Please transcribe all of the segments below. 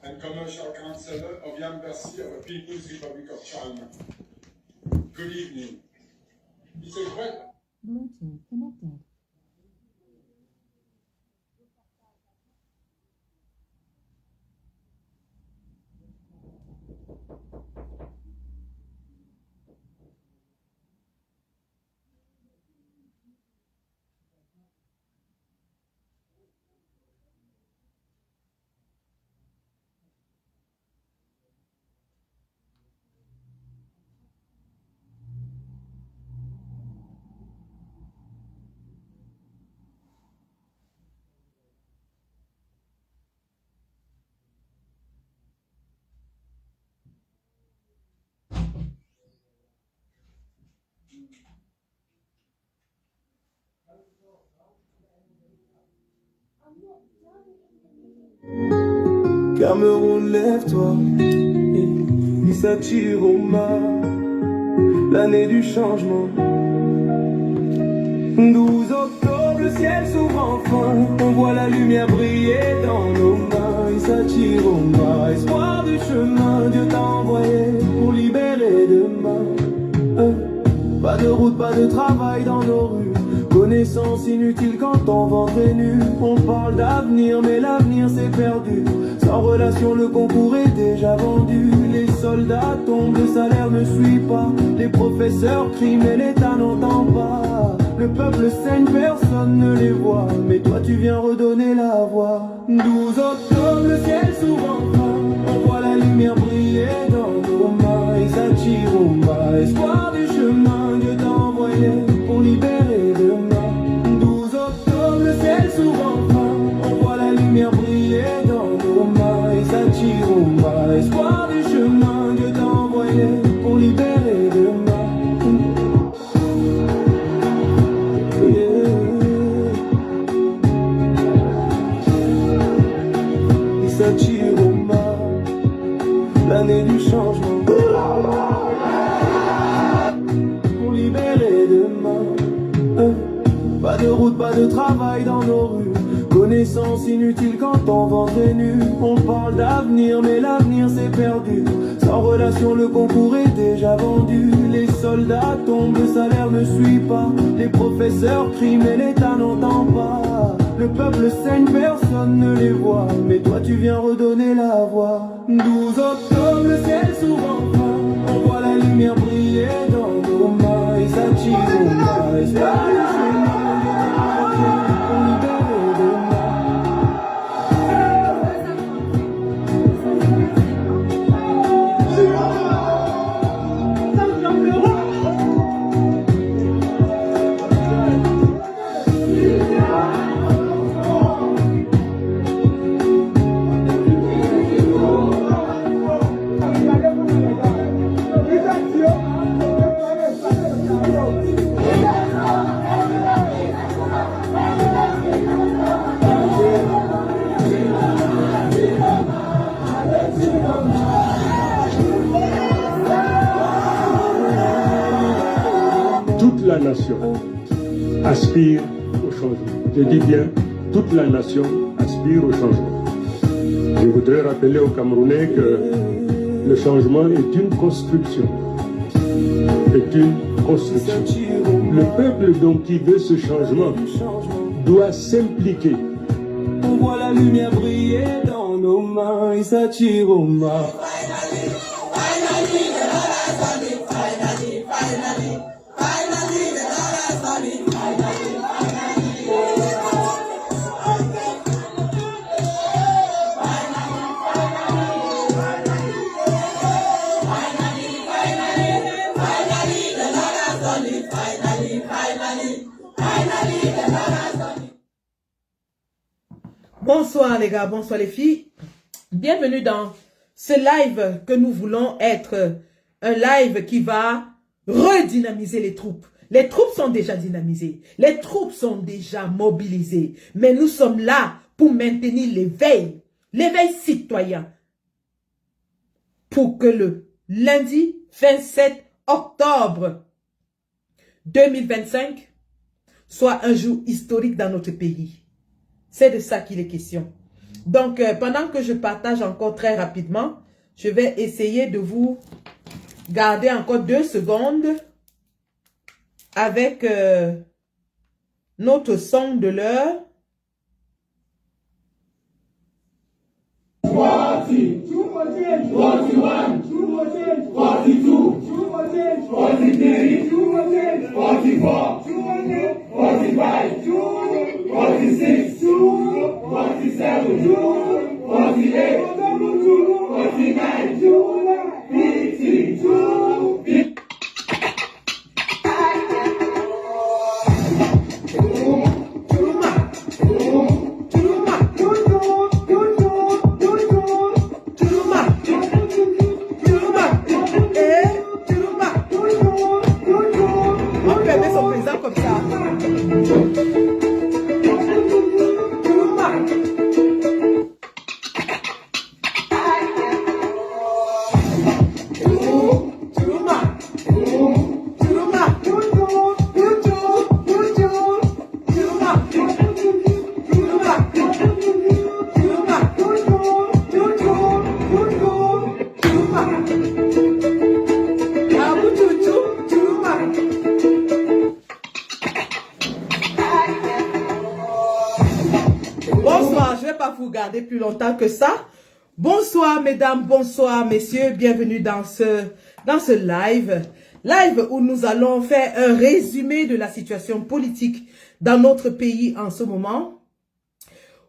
and commercial counselor of the Embassy of the People's Republic of China. Good evening. It's a great... Bluetooth connected. Cameroun, lève-toi, Issa Chiroma, l'année du changement. 12 octobre, le ciel s'ouvre enfin, on voit la lumière briller dans nos mains. Issa Chiroma, espoir du chemin, Dieu t'a envoyé pour libérer demain. Pas de route, pas de travail dans nos rues, connaissance inutile quand ton ventre est nu. On parle d'avenir, mais l'avenir c'est perdu. Sans relation, le concours est déjà vendu. Les soldats tombent, le salaire ne suit pas. Les professeurs crient, mais l'État n'entend pas. Le peuple saigne, personne ne les voit. Mais toi tu viens redonner la voix. 12 octobre, le ciel s'ouvre enfin, on voit la lumière briller dans nos mains. Issa Chiroma, espoir du chemin, Dieu t'a envoyé pour libérer demain. 12 octobre, le ciel s'ouvre enfin, on voit la lumière briller dans nos mains. Issa Chiroma, espoir du chemin, Dieu t'a envoyé pour libérer demain. Issa Chiroma, l'année du changement. Pour libérer demain. Pas de route, pas de travail dans nos rues, connaissance inutile quand ton ventre est nu. On parle d'avenir, mais l'avenir c'est perdu. Sans relation, le concours est déjà vendu. Les soldats tombent, le salaire ne suit pas. Les professeurs crient, mais l'État n'entend pas. Le peuple saigne, personne ne les voit. Mais toi tu viens redonner la voix. 12 octobre, le ciel s'ouvre enfin, on voit la lumière briller dans nos mains. Issa Chiroma, espoir du chemin, Dieu t'a envoyé pour libérer demain. Toute la nation aspire au changement. Je dis bien, toute la nation aspire au changement. Je voudrais rappeler aux Camerounais que le changement est une construction. Est une construction. Le peuple donc qui veut ce changement doit s'impliquer. On voit la lumière briller dans nos mains. Issa Chiroma. Bonsoir les gars, bonsoir les filles. Bienvenue dans ce live que nous voulons être un live qui va redynamiser les troupes. Les troupes sont déjà dynamisées, les troupes sont déjà mobilisées, mais nous sommes là pour maintenir l'éveil citoyen, pour que le lundi 27 octobre 2025 soit un jour historique dans notre pays. C'est de ça qu'il est question. Donc, pendant que je partage encore très rapidement, je vais essayer de vous garder encore 2 secondes avec notre son de l'heure. 40, 41, 42, 43, 44, 45, 46, 47, 48, 49, 50, On peut aimer son président comme ça. Bonsoir, je ne vais pas vous garder plus longtemps que ça. Bonsoir mesdames, bonsoir messieurs, bienvenue dans ce live. Live où nous allons faire un résumé de la situation politique dans notre pays en ce moment.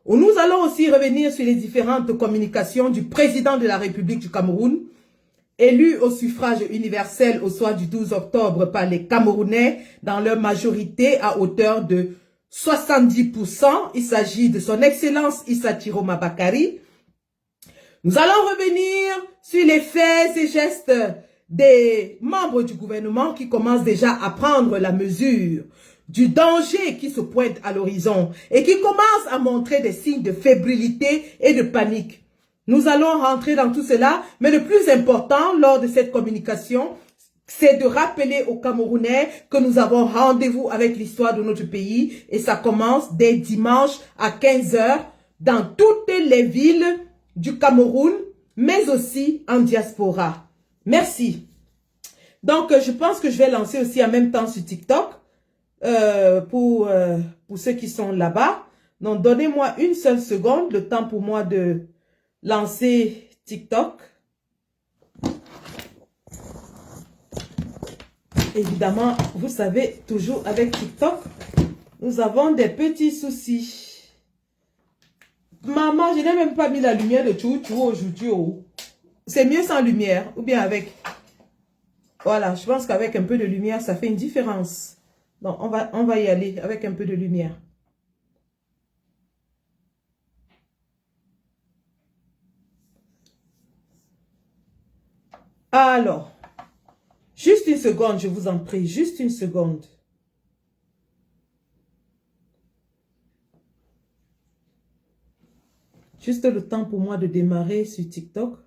Où nous allons aussi revenir sur les différentes communications du président de la République du Cameroun, élu au suffrage universel au soir du 12 octobre par les Camerounais dans leur majorité à hauteur de 70%. Il s'agit de son Excellence Issa Tiroma Bakari. Nous allons revenir sur les faits et gestes des membres du gouvernement qui commencent déjà à prendre la mesure du danger qui se pointe à l'horizon et qui commencent à montrer des signes de fébrilité et de panique. Nous allons rentrer dans tout cela, mais le plus important lors de cette communication, c'est de rappeler aux Camerounais que nous avons rendez-vous avec l'histoire de notre pays et ça commence dès dimanche à 15 h dans toutes les villes du Cameroun, mais aussi en diaspora. Merci. Donc, je pense que je vais lancer aussi en même temps sur TikTok pour ceux qui sont là-bas. Donc, donnez-moi une seule seconde, le temps pour moi de lancer TikTok. Évidemment, vous savez, toujours avec TikTok, nous avons des petits soucis. Maman, je n'ai même pas mis la lumière de Chouchou aujourd'hui. Oh. C'est mieux sans lumière ou bien avec. Voilà, je pense qu'avec un peu de lumière, ça fait une différence. Donc, on va y aller avec un peu de lumière. Alors, juste une seconde, je vous en prie, juste une seconde. Juste le temps pour moi de démarrer sur TikTok.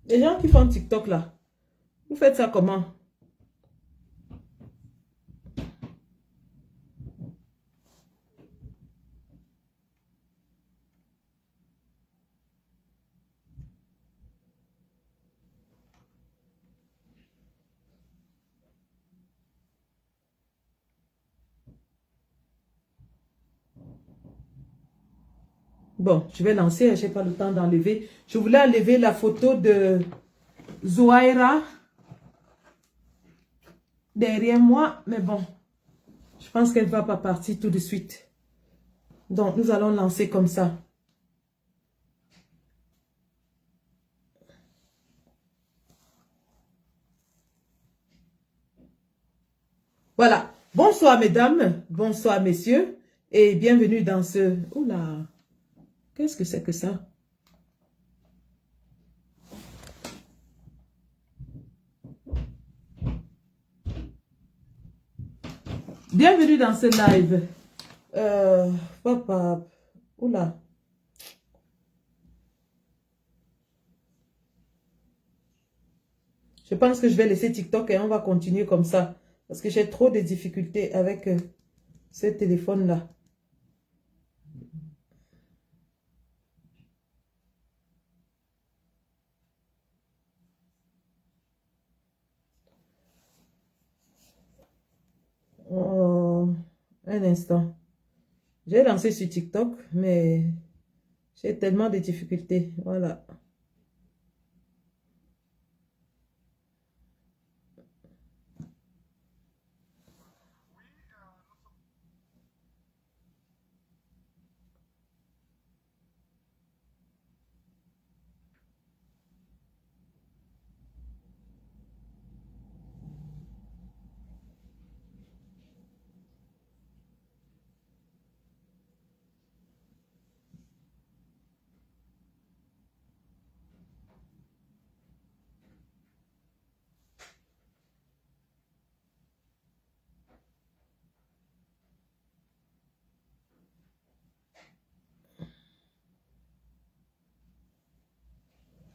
Les gens qui font TikTok là, vous faites ça comment? Bon, je vais lancer, je n'ai pas le temps d'enlever. Je voulais enlever la photo de Zouaïra derrière moi, mais bon, je pense qu'elle ne va pas partir tout de suite. Donc, nous allons lancer comme ça. Voilà. Bonsoir mesdames, bonsoir messieurs. et bienvenue dans ce... Oula, qu'est-ce que c'est que ça? Bienvenue dans ce live. Papa, oula. Je pense que je vais laisser TikTok et on va continuer comme ça. Parce que j'ai trop de difficultés avec ce téléphone-là. Un instant. J'ai lancé sur TikTok, mais j'ai tellement de difficultés. Voilà.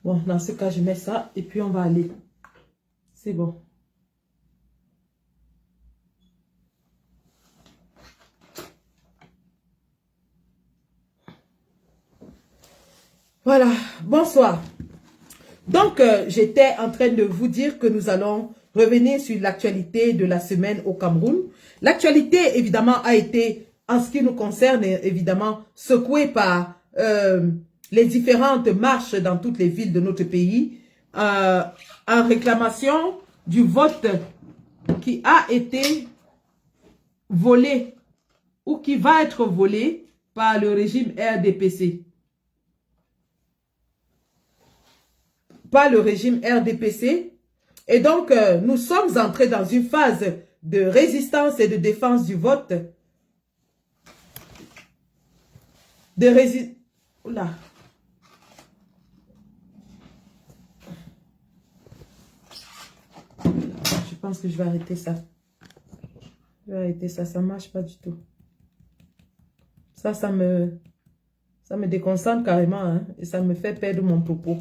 Bon, dans ce cas, je mets ça et puis on va aller. C'est bon. Voilà, bonsoir. Donc, j'étais en train de vous dire que nous allons revenir sur l'actualité de la semaine au Cameroun. L'actualité, évidemment, a été, en ce qui nous concerne, évidemment, secouée par les différentes marches dans toutes les villes de notre pays en réclamation du vote qui a été volé ou qui va être volé par le régime RDPC. Par le régime RDPC. Et donc, nous sommes entrés dans une phase de résistance et de défense du vote. Oula. Je pense que je vais arrêter ça. Je vais arrêter ça, ça ne marche pas du tout. Ça me déconcentre carrément, hein, et ça me fait perdre mon propos.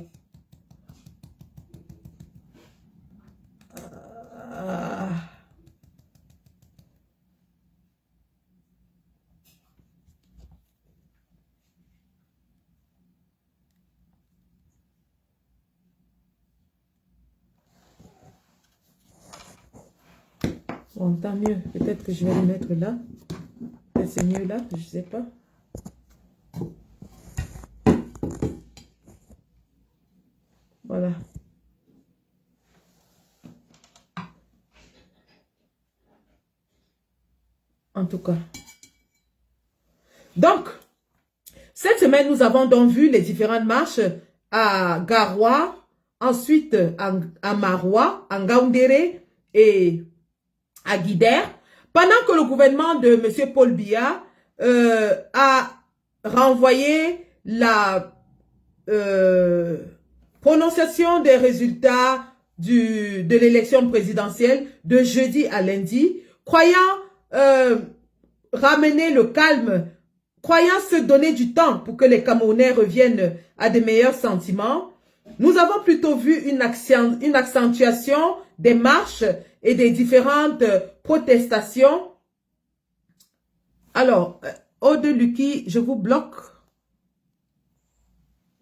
Bon, tant mieux. Peut-être que je vais le mettre là. C'est mieux là, je ne sais pas. Voilà. En tout cas. Donc, cette semaine, nous avons donc vu les différentes marches à Garoua, ensuite à Maroua, à Ngaoundéré et à Guider, pendant que le gouvernement de M. Paul Biya a renvoyé la prononciation des résultats de l'élection présidentielle de jeudi à lundi, croyant ramener le calme, croyant se donner du temps pour que les Camerounais reviennent à de meilleurs sentiments. Nous avons plutôt vu une accentuation des marches et des différentes protestations. Alors, Aude Lucky, je vous bloque.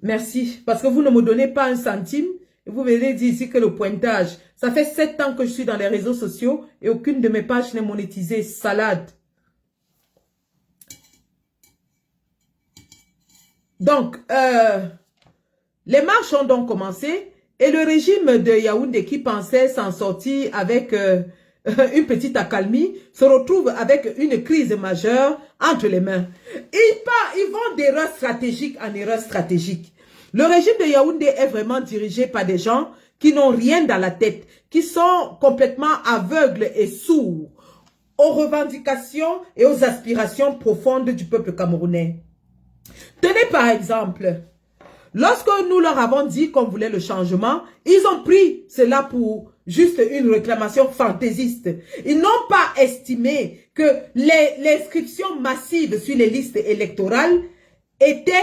Merci, parce que vous ne me donnez pas un centime. Et vous venez dire ici que le pointage, ça fait 7 ans que je suis dans les réseaux sociaux et aucune de mes pages n'est monétisée. Salade. Donc, les marches ont donc commencé et le régime de Yaoundé qui pensait s'en sortir avec une petite accalmie se retrouve avec une crise majeure entre les mains. Ils vont d'erreur stratégique en erreur stratégique. Le régime de Yaoundé est vraiment dirigé par des gens qui n'ont rien dans la tête, qui sont complètement aveugles et sourds. aux revendications et aux aspirations profondes du peuple camerounais. Tenez par exemple, lorsque nous leur avons dit qu'on voulait le changement, ils ont pris cela pour juste une réclamation fantaisiste. Ils n'ont pas estimé que l'inscription massive sur les listes électorales était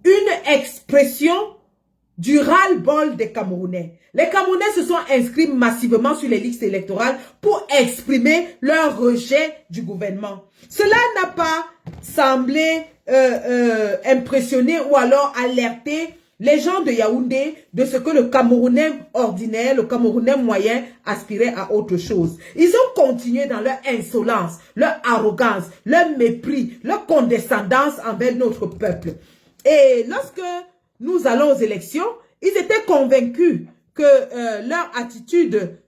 une expression du ras-le-bol des Camerounais. Les Camerounais se sont inscrits massivement sur les listes électorales pour exprimer leur rejet du gouvernement. Cela n'a pas semblé impressionner ou alors alerter les gens de Yaoundé de ce que le Camerounais ordinaire, le Camerounais moyen aspirait à autre chose. Ils ont continué dans leur insolence, leur arrogance, leur mépris, leur condescendance envers notre peuple. Et lorsque nous allons aux élections, ils étaient convaincus que leur attitude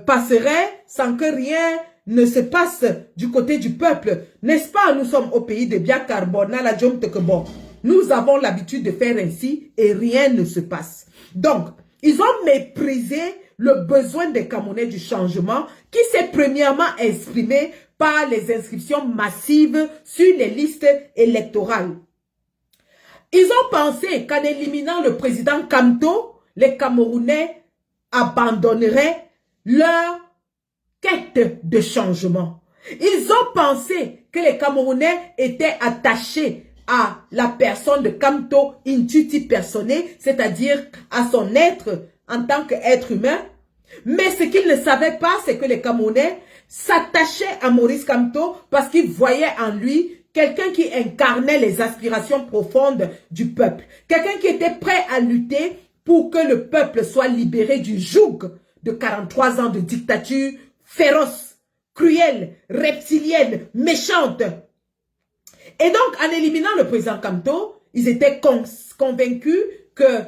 passerait sans que rien ne se passe du côté du peuple. N'est-ce pas, nous sommes au pays de Biakarbona, la Djomtekebo. Nous avons l'habitude de faire ainsi et rien ne se passe. Donc, ils ont méprisé le besoin des Camerounais du changement qui s'est premièrement exprimé par les inscriptions massives sur les listes électorales. Ils ont pensé qu'en éliminant le président Kamto, les Camerounais abandonneraient leur quête de changement. Ils ont pensé que les Camerounais étaient attachés à la personne de Kamto Intuiti Personné, c'est-à-dire à son être en tant qu'être humain. Mais ce qu'ils ne savaient pas, c'est que les Camerounais s'attachaient à Maurice Kamto parce qu'ils voyaient en lui quelqu'un qui incarnait les aspirations profondes du peuple. Quelqu'un qui était prêt à lutter pour que le peuple soit libéré du joug de 43 ans de dictature féroce, cruelle, reptilienne, méchante. Et donc, en éliminant le président Kamto, ils étaient convaincus que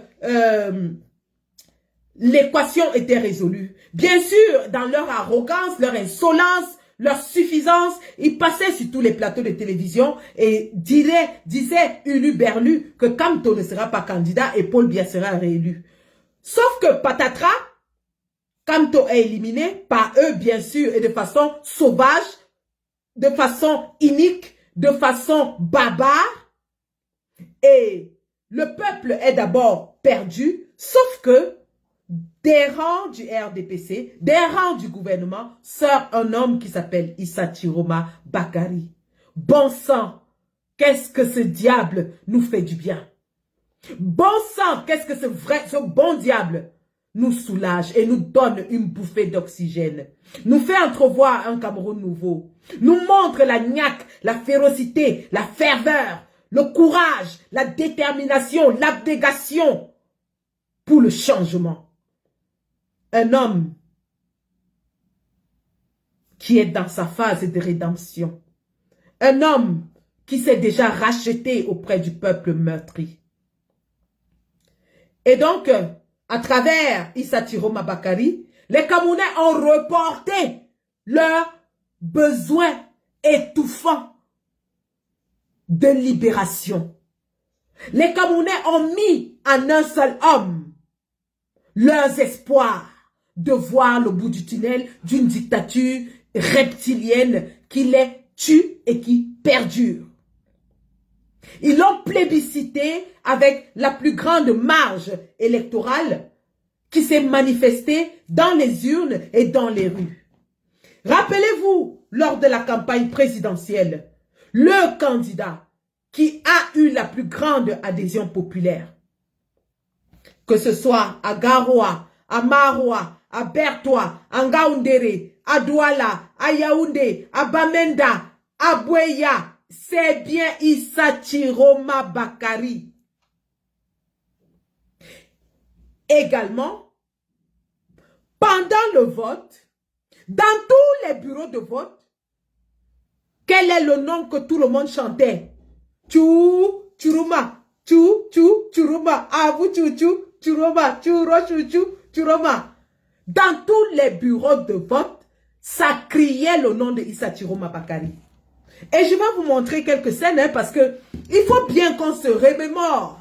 l'équation était résolue. Bien sûr, dans leur arrogance, leur insolence, leur suffisance, ils passaient sur tous les plateaux de télévision et disaient uluberlu que Kamto ne sera pas candidat et Paul Biya sera réélu. Sauf que patatras, Kamto est éliminé par eux, bien sûr, et de façon sauvage, de façon inique, de façon barbare. Et le peuple est d'abord perdu, sauf que des rangs du RDPC, des rangs du gouvernement, sort un homme qui s'appelle Issa Chiroma Bakari. Bon sang, qu'est-ce que ce diable nous fait du bien. Bon sang, qu'est-ce que ce bon diable nous soulage et nous donne une bouffée d'oxygène. Nous fait entrevoir un Cameroun nouveau. Nous montre la niaque, la férocité, la ferveur, le courage, la détermination, l'abnégation pour le changement. Un homme qui est dans sa phase de rédemption. Un homme qui s'est déjà racheté auprès du peuple meurtri. Et donc, à travers Issa Chiroma Bakari, les Camerounais ont reporté leurs besoins étouffants de libération. Les Camerounais ont mis en un seul homme leurs espoirs de voir le bout du tunnel d'une dictature reptilienne qui les tue et qui perdure. Ils l'ont plébiscité avec la plus grande marge électorale qui s'est manifestée dans les urnes et dans les rues. Rappelez-vous, lors de la campagne présidentielle, le candidat qui a eu la plus grande adhésion populaire, que ce soit à Garoua, à Maroua, à Bertoua, à Ngaoundéré, à Douala, à Yaoundé, à Bamenda, à Bouéya, c'est bien Issa Chiroma Bakari. Également, pendant le vote, dans tous les bureaux de vote, quel est le nom que tout le monde chantait? Chou, Churuma, Chou, Chou, Churuma, Avu, Chou, Chou, Churuma, Churo, Chou, Chou, Churuma. Dans tous les bureaux de vote, ça criait le nom de Issa Chiroma Bakari. Et je vais vous montrer quelques scènes, parce que il faut bien qu'on se remémore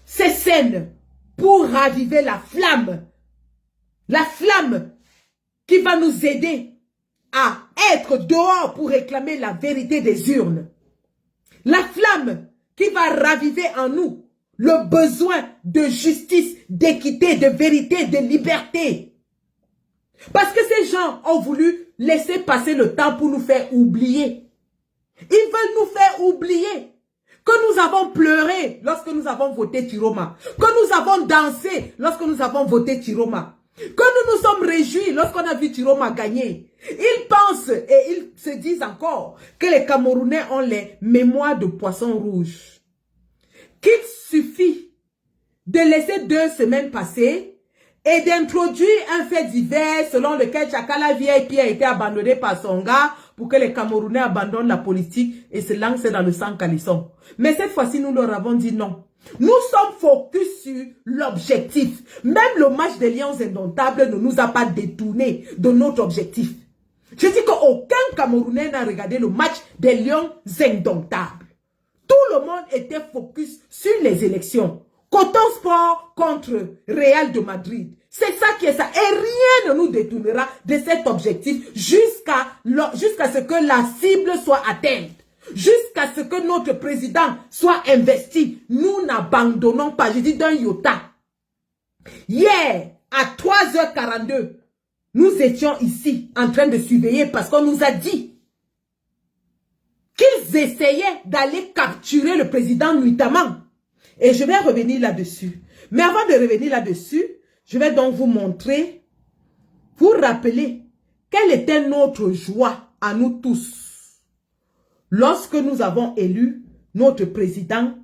ces scènes pour raviver la flamme qui va nous aider à être dehors pour réclamer la vérité des urnes. La flamme qui va raviver en nous le besoin de justice, d'équité, de vérité, de liberté. Parce que ces gens ont voulu laisser passer le temps pour nous faire oublier. Ils veulent nous faire oublier que nous avons pleuré lorsque nous avons voté Chiroma, que nous avons dansé lorsque nous avons voté Chiroma, que nous nous sommes réjouis lorsqu'on a vu Chiroma gagner. Ils pensent et ils se disent encore que les Camerounais ont les mémoires de poissons rouges. Qu'il suffit de laisser 2 semaines passer et d'introduire un fait divers selon lequel Chakala VIP a été abandonné par son gars pour que les Camerounais abandonnent la politique et se lancent dans le sang calisson. Mais cette fois-ci, nous leur avons dit non. Nous sommes focus sur l'objectif. Même le match des Lions indomptables ne nous a pas détourné de notre objectif. Je dis qu'aucun Camerounais n'a regardé le match des Lions indomptables. Tout le monde était focus sur les élections. Coton Sport contre Real de Madrid. C'est ça qui est ça. Et rien ne nous détournera de cet objectif jusqu'à ce que la cible soit atteinte. Jusqu'à ce que notre président soit investi. Nous n'abandonnons pas. Je dis d'un iota. Hier, à 3h42, nous étions ici en train de surveiller parce qu'on nous a dit qu'ils essayaient d'aller capturer le président nuitamment. Et je vais revenir là-dessus. Mais avant de revenir là-dessus, je vais donc vous montrer, vous rappeler quelle était notre joie à nous tous lorsque nous avons élu notre président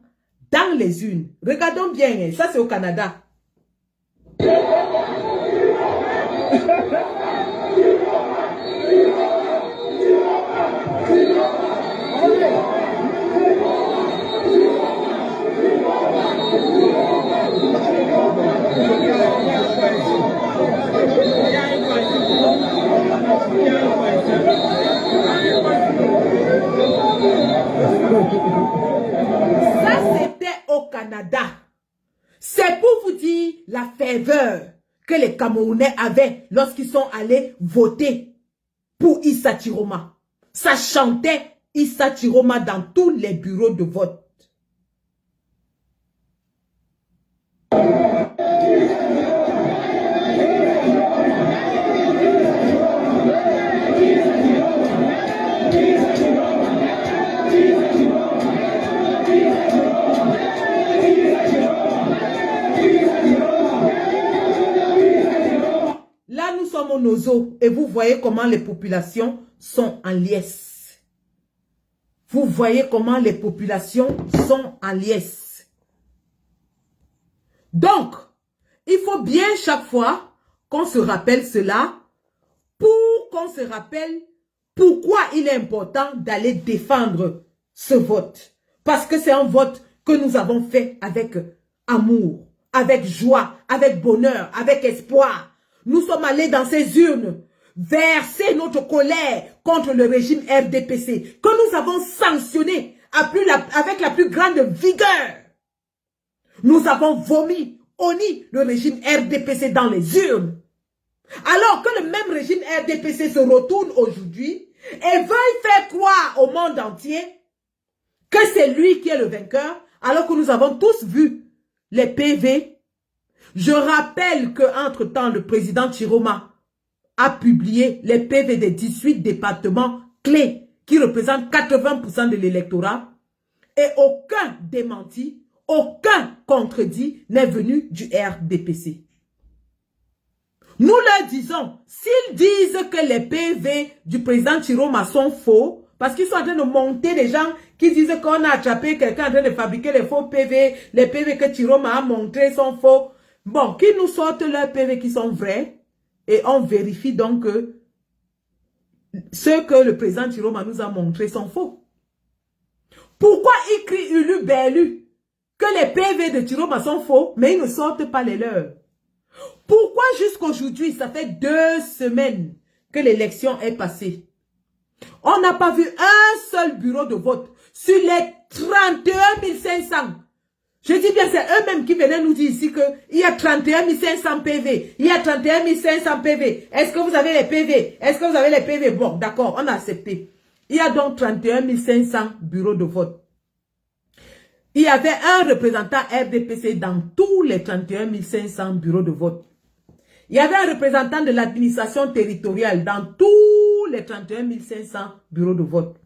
dans les urnes. Regardons bien, ça c'est au Canada. Ça, c'était au Canada. C'est pour vous dire la ferveur que les Camerounais avaient lorsqu'ils sont allés voter pour Issa Chiroma. Ça chantait Issa Chiroma dans tous les bureaux de vote. Là, nous sommes au Nozo et vous voyez comment les populations sont en liesse. Vous voyez comment les populations sont en liesse. Donc, il faut bien chaque fois qu'on se rappelle cela pour qu'on se rappelle pourquoi il est important d'aller défendre ce vote. Parce que c'est un vote que nous avons fait avec amour, avec joie, avec bonheur, avec espoir. Nous sommes allés dans ces urnes verser notre colère contre le régime RDPC que nous avons sanctionné avec la plus grande vigueur. Nous avons vomi, honni le régime RDPC dans les urnes. Alors que le même régime RDPC se retourne aujourd'hui et veuille faire croire au monde entier que c'est lui qui est le vainqueur, alors que nous avons tous vu les PV. Je rappelle qu'entre-temps, le président Chiroma a publié les PV des 18 départements clés qui représentent 80% de l'électorat et aucun démenti, aucun contredit n'est venu du RDPC. Nous leur disons, s'ils disent que les PV du président Chiroma sont faux, parce qu'ils sont en train de monter des gens qui disent qu'on a attrapé quelqu'un en train de fabriquer les faux PV, les PV que Chiroma a montrés sont faux. Bon, qu'ils nous sortent leurs PV qui sont vrais et on vérifie donc que ceux que le président Chiroma nous a montrés sont faux. Pourquoi ils crient Ulu Berlu que les PV de Chiroma sont faux, mais ils ne sortent pas les leurs? Pourquoi jusqu'aujourd'hui, ça fait 2 semaines que l'élection est passée? On n'a pas vu un seul bureau de vote sur les 31 500. Je dis bien, c'est eux-mêmes qui venaient nous dire ici qu'il y a 31 500 PV. Il y a 31 500 PV. Est-ce que vous avez les PV? Est-ce que vous avez les PV? Bon, d'accord, on a accepté. Il y a donc 31 500 bureaux de vote. Il y avait un représentant RDPC dans tous les 31 500 bureaux de vote. Il y avait un représentant de l'administration territoriale dans tous les 31 500 bureaux de vote.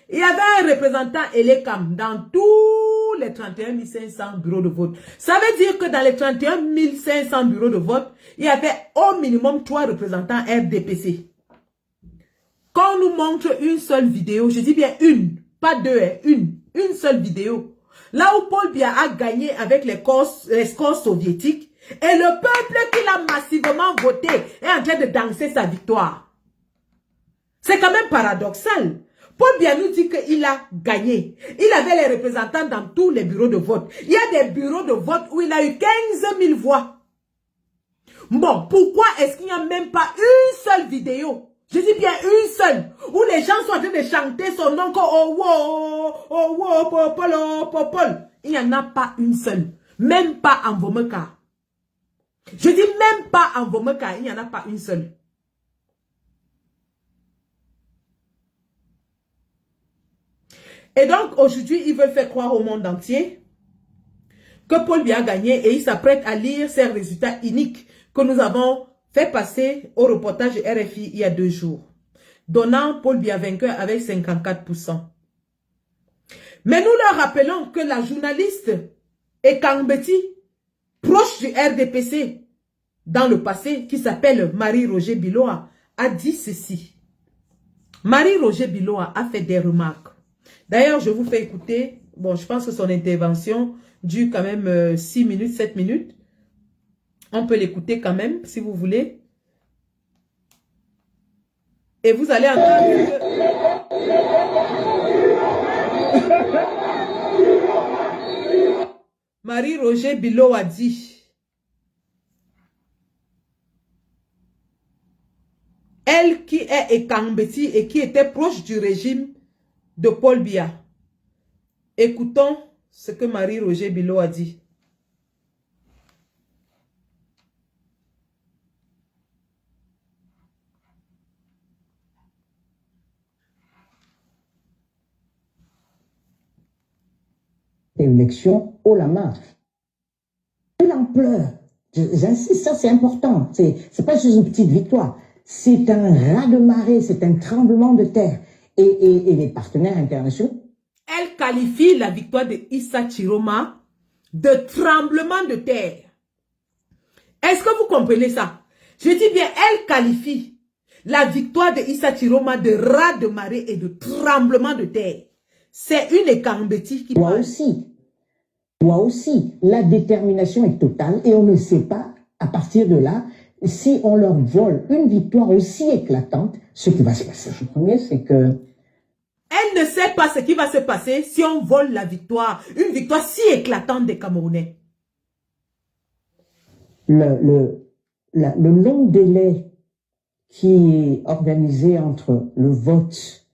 Il y avait un représentant ELECAM dans tous les 31 500 bureaux de vote. Ça veut dire que dans les 31 500 bureaux de vote, il y avait au minimum 3 représentants RDPC. Quand on nous montre une seule vidéo, je dis bien une, pas deux, une seule vidéo. Là où Paul Biya a gagné avec les scores soviétiques, et le peuple qui l'a massivement voté est en train de danser sa victoire. C'est quand même paradoxal. Paul Biya nous dit qu'il a gagné. Il avait les représentants dans tous les bureaux de vote. Il y a des bureaux de vote où il a eu 15 000 voix. Bon, pourquoi est-ce qu'il n'y a même pas une seule vidéo? Je dis bien une seule, où les gens sont en train de chanter son nom comme oh wow, Paul. Il n'y en a pas une seule. Même pas en Vomeka. Je dis même pas en Vomeka, il n'y en a pas une seule. Et donc, aujourd'hui, ils veulent faire croire au monde entier que Paul Biya a gagné et il s'apprête à lire ces résultats uniques que nous avons fait passer au reportage de RFI il y a 2 jours, donnant Paul Biya vainqueur avec 54%. Mais nous leur rappelons que la journaliste Ekambeti, proche du RDPC dans le passé, qui s'appelle Marie-Roger Biloa, a dit ceci. Marie-Roger Biloa a fait des remarques. D'ailleurs, je vous fais écouter, bon, je pense que son intervention dure quand même 6 minutes, 7 minutes. On peut l'écouter quand même, si vous voulez. Et vous allez entendre que Marie-Roger Biloa a dit, elle qui est Ekambeti et qui était proche du régime de Paul Biya. Écoutons ce que Marie-Roger Biloa a dit. Élection haut la main. L'ampleur, j'insiste, ça c'est important. C'est pas juste une petite victoire. C'est un raz-de-marée, c'est un tremblement de terre. Et les partenaires internationaux. Elle qualifie la victoire de Issa Chiroma de tremblement de terre. Est-ce que vous comprenez ça? Je dis bien, elle qualifie la victoire de Issa Chiroma de raz-de-marée et de tremblement de terre. C'est une Ekambeti qui parle. Toi aussi, la détermination est totale et on ne sait pas, à partir de là, si on leur vole une victoire aussi éclatante, ce qui va se passer. Le premier, c'est que... Elle ne sait pas ce qui va se passer si on vole la victoire, une victoire si éclatante des Camerounais. Le long délai qui est organisé entre le vote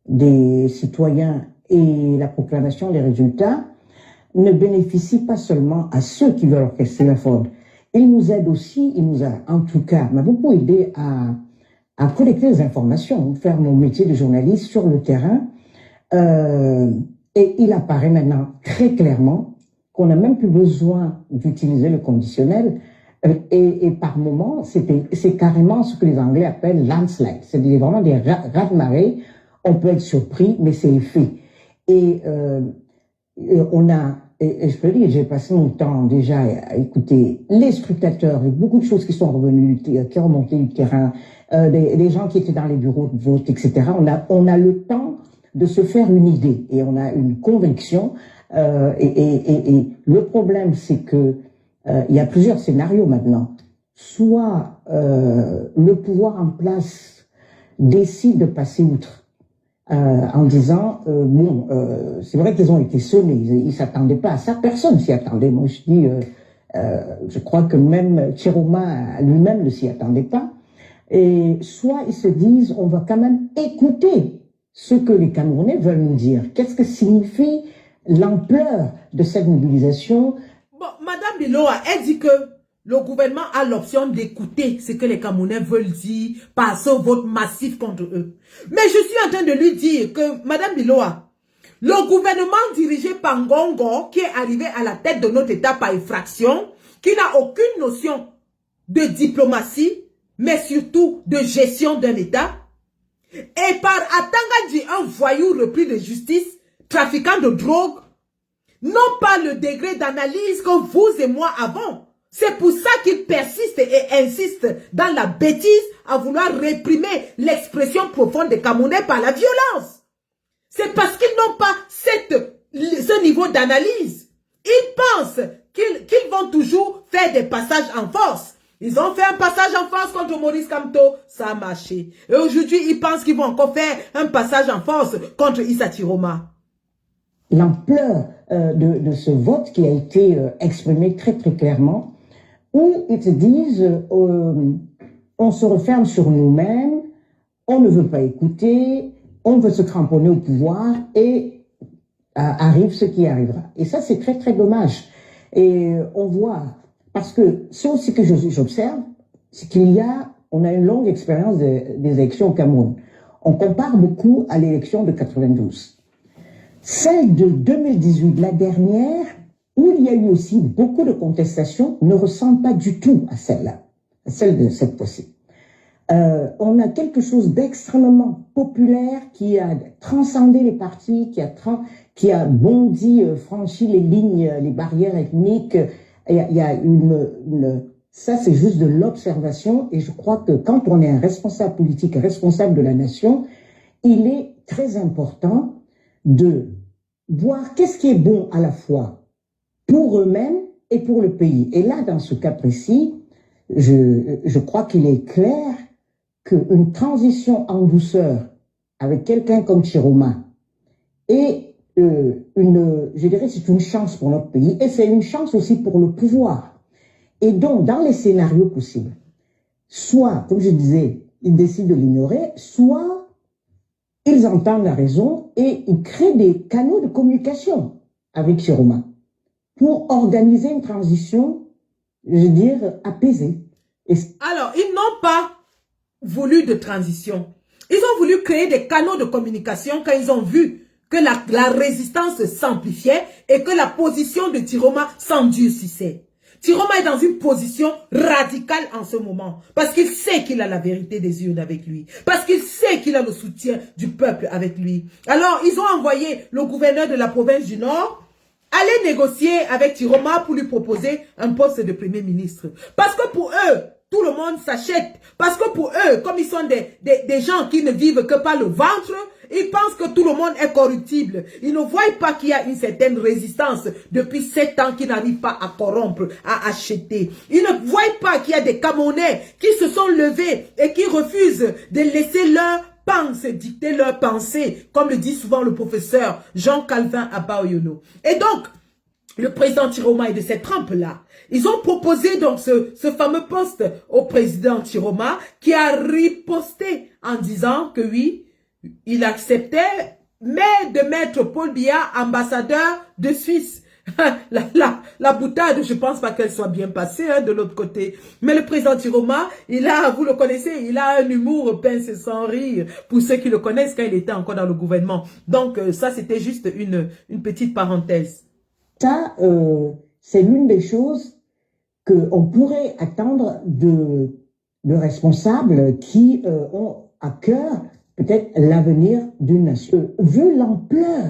des citoyens et la proclamation des résultats ne bénéficie pas seulement à ceux qui veulent orchestrer la fraude. Il nous aide aussi, il nous a en tout cas, m'a beaucoup aidé à collecter des informations, faire mon métier de journaliste sur le terrain. Et il apparaît maintenant très clairement qu'on n'a même plus besoin d'utiliser le conditionnel. Et par moments, c'est carrément ce que les Anglais appellent landslide. C'est vraiment des raz-de-marée. On peut être surpris, mais c'est le fait. Et on a, et je peux dire, j'ai passé mon temps déjà à écouter les scrutateurs, avec beaucoup de choses qui sont revenues, qui remontaient du terrain, des gens qui étaient dans les bureaux de vote, etc. On a le temps de se faire une idée et on a une conviction. Et le problème, c'est que il y a plusieurs scénarios maintenant. Soit le pouvoir en place décide de passer outre en disant bon, c'est vrai qu'ils ont été sonnés, ils s'attendaient pas à ça, personne s'y attendait. Moi je dis, je crois que même Chiroma lui-même ne s'y attendait pas. Et soit ils se disent, on va quand même écouter ce que les Camerounais veulent nous dire. Qu'est-ce que signifie l'ampleur de cette mobilisation. Bon, Madame Biloa, elle dit que le gouvernement a l'option d'écouter ce que les Camerounais veulent dire par ce vote massif contre eux. Mais je suis en train de lui dire que, Madame Biloa, le gouvernement dirigé par Ngongo, qui est arrivé à la tête de notre État par effraction, qui n'a aucune notion de diplomatie, mais surtout de gestion d'un État, et par Atangadji, un voyou repris de justice, trafiquant de drogue, n'ont pas le degré d'analyse que vous et moi avons. C'est pour ça qu'ils persistent et insistent dans la bêtise à vouloir réprimer l'expression profonde des Camerounais par la violence. C'est parce qu'ils n'ont pas ce niveau d'analyse. Ils pensent qu'ils vont toujours faire des passages en force. Ils ont fait un passage en force contre Maurice Kamto, ça a marché. Et aujourd'hui, ils pensent qu'ils vont encore faire un passage en force contre Issa Chiroma. L'ampleur de ce vote qui a été exprimé très très clairement, où ils te disent on se referme sur nous-mêmes, on ne veut pas écouter, on veut se cramponner au pouvoir et arrive ce qui arrivera. Et ça, c'est très très dommage. Et on voit, parce que ce aussi que j'observe, c'est on a une longue expérience des élections au Cameroun. On compare beaucoup à l'élection de 92. Celle de 2018, la dernière, où il y a eu aussi beaucoup de contestations, ne ressemble pas du tout à celle-là, à celle de cette fois-ci. On a quelque chose d'extrêmement populaire qui a transcendé les partis, qui a bondi, franchi les lignes, les barrières ethniques. Il y a ça c'est juste de l'observation, et je crois que quand on est un responsable politique, responsable de la nation, il est très important de voir qu'est-ce qui est bon à la fois pour eux-mêmes et pour le pays. Et là, dans ce cas précis, je crois qu'il est clair qu'une transition en douceur avec quelqu'un comme Chiroma est je dirais, c'est une chance pour notre pays, et c'est une chance aussi pour le pouvoir. Et donc, dans les scénarios possibles, soit, comme je disais, ils décident de l'ignorer, soit ils entendent la raison et ils créent des canaux de communication avec Chiroma pour organiser une transition, je veux dire, apaisée. Alors, ils n'ont pas voulu de transition. Ils ont voulu créer des canaux de communication quand ils ont vu que la résistance s'amplifiait et que la position de Chiroma s'endurcissait. Chiroma est dans une position radicale en ce moment, parce qu'il sait qu'il a la vérité des urnes avec lui, parce qu'il sait qu'il a le soutien du peuple avec lui. Alors, ils ont envoyé le gouverneur de la province du Nord aller négocier avec Chiroma pour lui proposer un poste de premier ministre. Parce que pour eux, tout le monde s'achète. Parce que pour eux, comme ils sont des gens qui ne vivent que par le ventre, ils pensent que tout le monde est corruptible. Ils ne voient pas qu'il y a une certaine résistance depuis 7 ans qui n'arrive pas à corrompre, à acheter. Ils ne voient pas qu'il y a des Camerounais qui se sont levés et qui refusent de laisser leur pensée dicter leurs pensées, comme le dit souvent le professeur Jean-Calvin Abaoyono. Et donc, le président Chiroma est de cette trempe-là. Ils ont proposé donc ce fameux poste au président Chiroma qui a riposté en disant que oui, il acceptait, mais de mettre Paul Biya ambassadeur de Suisse. La boutade, je pense pas qu'elle soit bien passée de l'autre côté. Mais le président Chiroma, vous le connaissez, il a un humour pince sans rire. Pour ceux qui le connaissent, quand il était encore dans le gouvernement. Donc ça, c'était juste une petite parenthèse. Ça, c'est l'une des choses qu'on pourrait attendre de responsables qui ont à cœur peut-être l'avenir d'une nation. Vu l'ampleur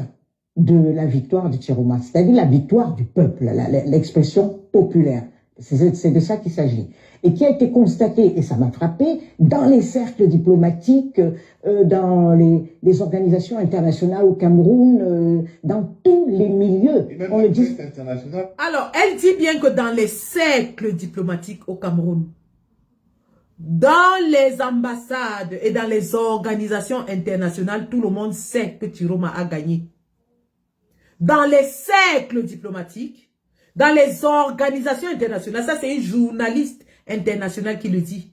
de la victoire de Chiroma, c'est-à-dire la victoire du peuple, l'expression populaire, c'est de ça qu'il s'agit, et qui a été constaté, et ça m'a frappé, dans les cercles diplomatiques, dans les organisations internationales au Cameroun, dans tous les milieux. On le dit. Alors, elle dit bien que dans les cercles diplomatiques au Cameroun, dans les ambassades et dans les organisations internationales, tout le monde sait que Chiroma a gagné. Dans les cercles diplomatiques, dans les organisations internationales, ça c'est une journaliste internationale qui le dit.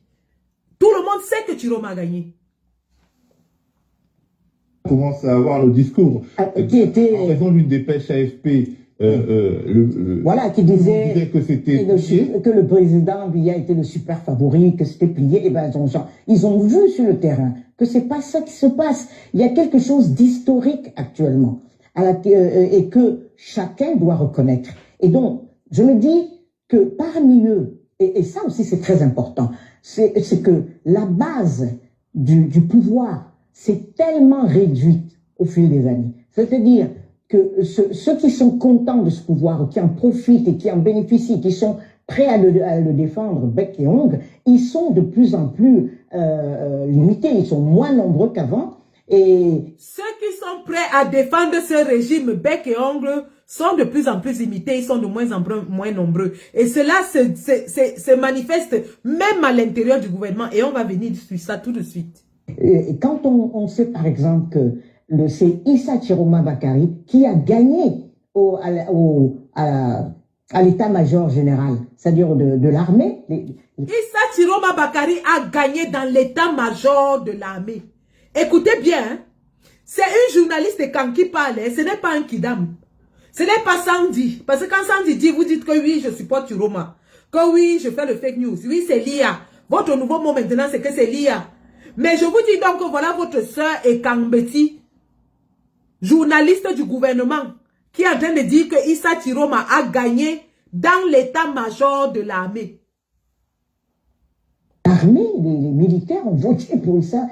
Tout le monde sait que Chiroma a gagné. commence à avoir le discours qui était en raison d'une dépêche AFP voilà, qui disait que c'était que le président Biya était le super favori, que c'était plié. Et ben, ils ont vu sur le terrain que c'est pas ça qui se passe. Il y a quelque chose d'historique actuellement et que chacun doit reconnaître. Et donc, je me dis que parmi eux, et ça aussi c'est très important, c'est que la base du pouvoir s'est tellement réduite au fil des années. C'est-à-dire que ceux qui sont contents de ce pouvoir, qui en profitent et qui en bénéficient, qui sont prêts à le défendre bec et ongle, ils sont de plus en plus limités, ils sont moins nombreux qu'avant. Et ceux qui sont prêts à défendre ce régime bec et ongle sont de plus en plus limités, ils sont de moins en moins nombreux. Et cela se manifeste même à l'intérieur du gouvernement. Et on va venir sur ça tout de suite. Et quand on sait par exemple que c'est Issa Chiroma Bakari qui a gagné à l'état-major général, c'est-à-dire de l'armée. Issa Chiroma Bakari a gagné dans l'état-major de l'armée. Écoutez bien, hein, c'est une journaliste quand qui parle, ce n'est pas un kidam. Ce n'est pas Sandy. Parce que quand Sandy dit, vous dites que oui, je supporte Chiroma, que oui, je fais le fake news. Oui, c'est l'IA. Votre nouveau mot maintenant, c'est que c'est l'IA. Mais je vous dis donc que voilà votre soeur Ekambeti, journaliste du gouvernement, qui est en train de dire que Issa Chiroma a gagné dans l'état-major de l'armée. L'armée, les militaires ont voté pour Issa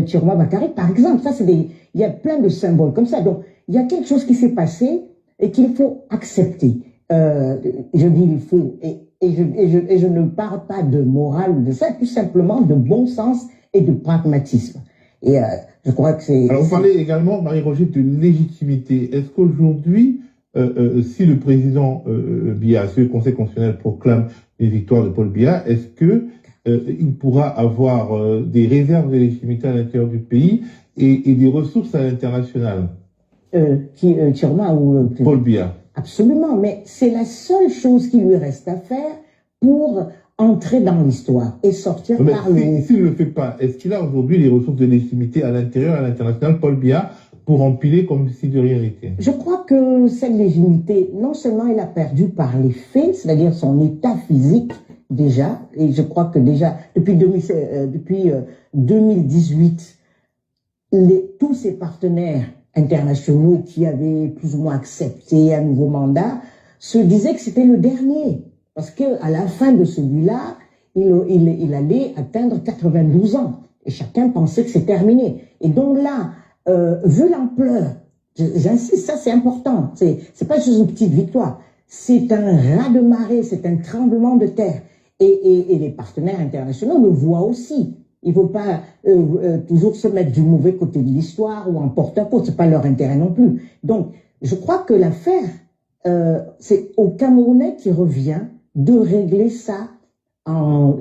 Chiroma Bakari, par exemple. Ça, il y a plein de symboles comme ça. Donc, il y a quelque chose qui s'est passé et qu'il faut accepter. Je dis il faut, et je ne parle pas de morale ou de ça, tout simplement de bon sens et de pragmatisme. Et je crois que c'est... Alors, vous parlez également, Marie-Roger, de légitimité. Est-ce qu'aujourd'hui, si le président Biya, si le Conseil constitutionnel proclame les victoires de Paul Biya, est-ce que il pourra avoir des réserves de légitimité à l'intérieur du pays et des ressources à l'international? Chiroma ou Paul Biya. Absolument, mais c'est la seule chose qui lui reste à faire pour entrer dans l'histoire et sortir par le haut. S'il ne le fait pas, est-ce qu'il a aujourd'hui les ressources de légitimité à l'intérieur et à l'international, Paul Biya, pour empiler comme si de rien n'était? Je crois que cette légitimité, non seulement il a perdu par les faits, c'est-à-dire son état physique déjà, et je crois que déjà depuis 2018, tous ses partenaires internationaux qui avaient plus ou moins accepté un nouveau mandat se disaient que c'était le dernier. Parce qu'à la fin de celui-là, il allait atteindre 92 ans. Et chacun pensait que c'est terminé. Et donc là, vu l'ampleur, j'insiste, ça c'est important. C'est pas juste une petite victoire. C'est un raz-de-marée, c'est un tremblement de terre. Et les partenaires internationaux le voient aussi. Il ne faut pas toujours se mettre du mauvais côté de l'histoire ou en porte-à-porte. C'est pas leur intérêt non plus. Donc, je crois que l'affaire, c'est aux Camerounais qui revient de régler ça en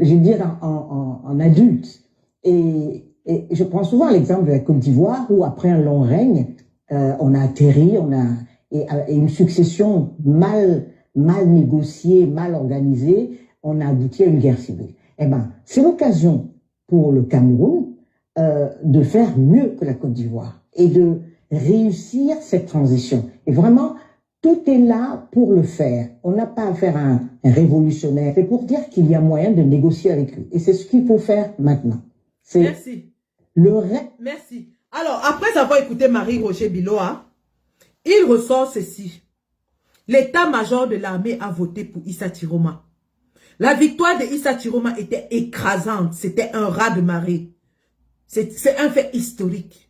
adulte. Et je prends souvent l'exemple de la Côte d'Ivoire où après un long règne, on a atterri, et une succession mal négociée, mal organisée, on a abouti à une guerre civile. Eh ben, c'est l'occasion pour le Cameroun de faire mieux que la Côte d'Ivoire et de réussir cette transition. Et vraiment, tout est là pour le faire. On n'a pas à faire un révolutionnaire. C'est pour dire qu'il y a moyen de négocier avec lui. Et c'est ce qu'il faut faire maintenant. Merci. Merci. Alors, après avoir écouté Marie-Roger Biloa, il ressort ceci. L'état-major de l'armée a voté pour Issa Chiroma. La victoire de Issa Chiroma était écrasante. C'était un raz-de-marée. C'est un fait historique.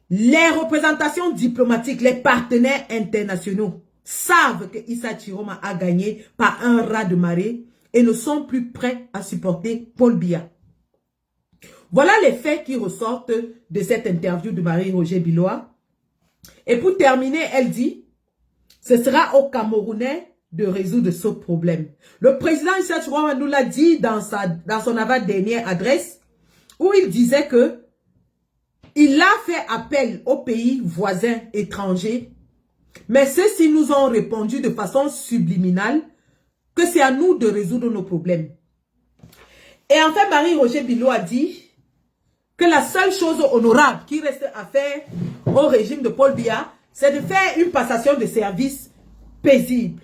Les représentations diplomatiques, les partenaires internationaux savent que Issa Chiroma a gagné par un raz-de-marée et ne sont plus prêts à supporter Paul Biya. Voilà les faits qui ressortent de cette interview de Marie-Roger Biloa. Et pour terminer, elle dit, ce sera aux Camerounais de résoudre ce problème. Le président Issa Chiroma nous l'a dit dans son avant-dernière adresse, où il disait que il a fait appel aux pays voisins étrangers, mais ceux-ci nous ont répondu de façon subliminale que c'est à nous de résoudre nos problèmes. Et enfin, Marie-Roger Biloa a dit que la seule chose honorable qui reste à faire au régime de Paul Biya, c'est de faire une passation de service paisible.